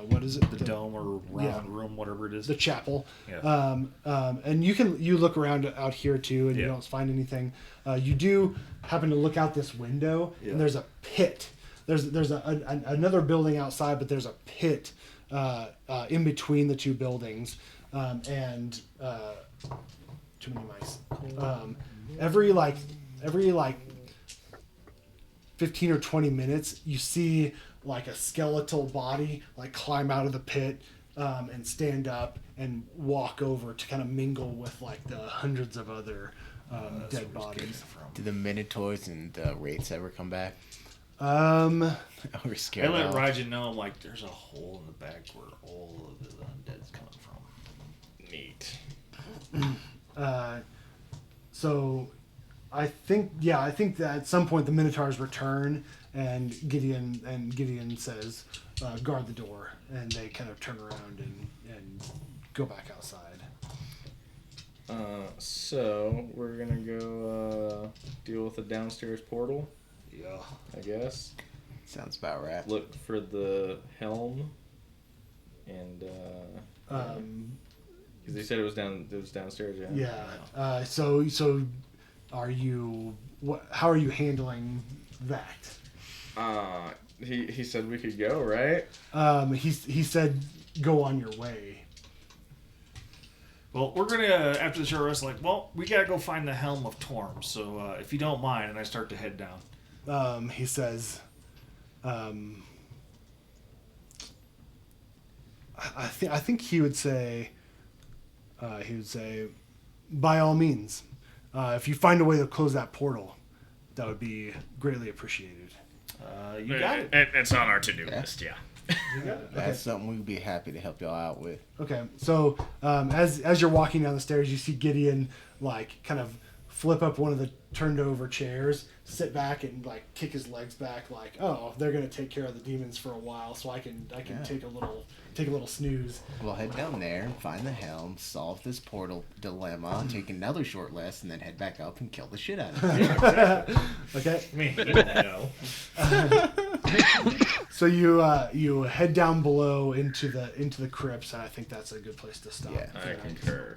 Speaker 1: what is it?
Speaker 7: The dome or round room, whatever it is.
Speaker 1: The chapel.
Speaker 7: Yeah.
Speaker 1: And you look around out here too, and you
Speaker 7: Yeah.
Speaker 1: don't find anything. You do happen to look out this window,
Speaker 7: Yeah.
Speaker 1: and there's a pit. There's another building outside, but there's a pit in between the two buildings, and too many mice. Every 15 or 20 minutes, you see like a skeletal body like climb out of the pit and stand up and walk over to kind of mingle with like the hundreds of other dead bodies.
Speaker 2: Do the Minotaurs and the Wraiths ever come back?
Speaker 1: Um,
Speaker 2: We're
Speaker 7: I
Speaker 2: scared
Speaker 7: let
Speaker 2: now.
Speaker 7: Rajan know, I'm like, there's a hole in the back where all of the undead's coming from.
Speaker 3: Neat.
Speaker 1: So I think that at some point the Minotaurs return, and Gideon says, "Guard the door," and they kind of turn around and go back outside.
Speaker 3: So we're gonna go deal with the downstairs portal,
Speaker 7: Yeah.
Speaker 3: I guess.
Speaker 2: Sounds about right.
Speaker 3: Look for the helm, and because they said it was downstairs. Yeah.
Speaker 1: Yeah. So are you? How are you handling that?
Speaker 3: He said we could go, right?
Speaker 1: He said, "Go on your way."
Speaker 7: Well, we're gonna after the short rest, like, well, we gotta go find the helm of Torm. So if you don't mind, and I start to head down.
Speaker 1: He says, I think he would say, by all means, if you find a way to close that portal, that would be greatly appreciated.
Speaker 7: You got it.
Speaker 3: It's on our to-do list, yeah.
Speaker 2: That's something we'd be happy to help y'all out with.
Speaker 1: Okay, so as you're walking down the stairs, you see Gideon like kind of flip up one of the turned over chairs, sit back and like kick his legs back, like, oh, they're gonna take care of the demons for a while, so I can take a little snooze.
Speaker 2: We'll head down there and find the helm, solve this portal dilemma, take another short rest, and then head back up and kill the shit out of it.
Speaker 1: Okay.
Speaker 5: I mean, you don't know.
Speaker 1: So you head down below into the crypts, and I think that's a good place to stop.
Speaker 2: Yeah.
Speaker 3: I concur.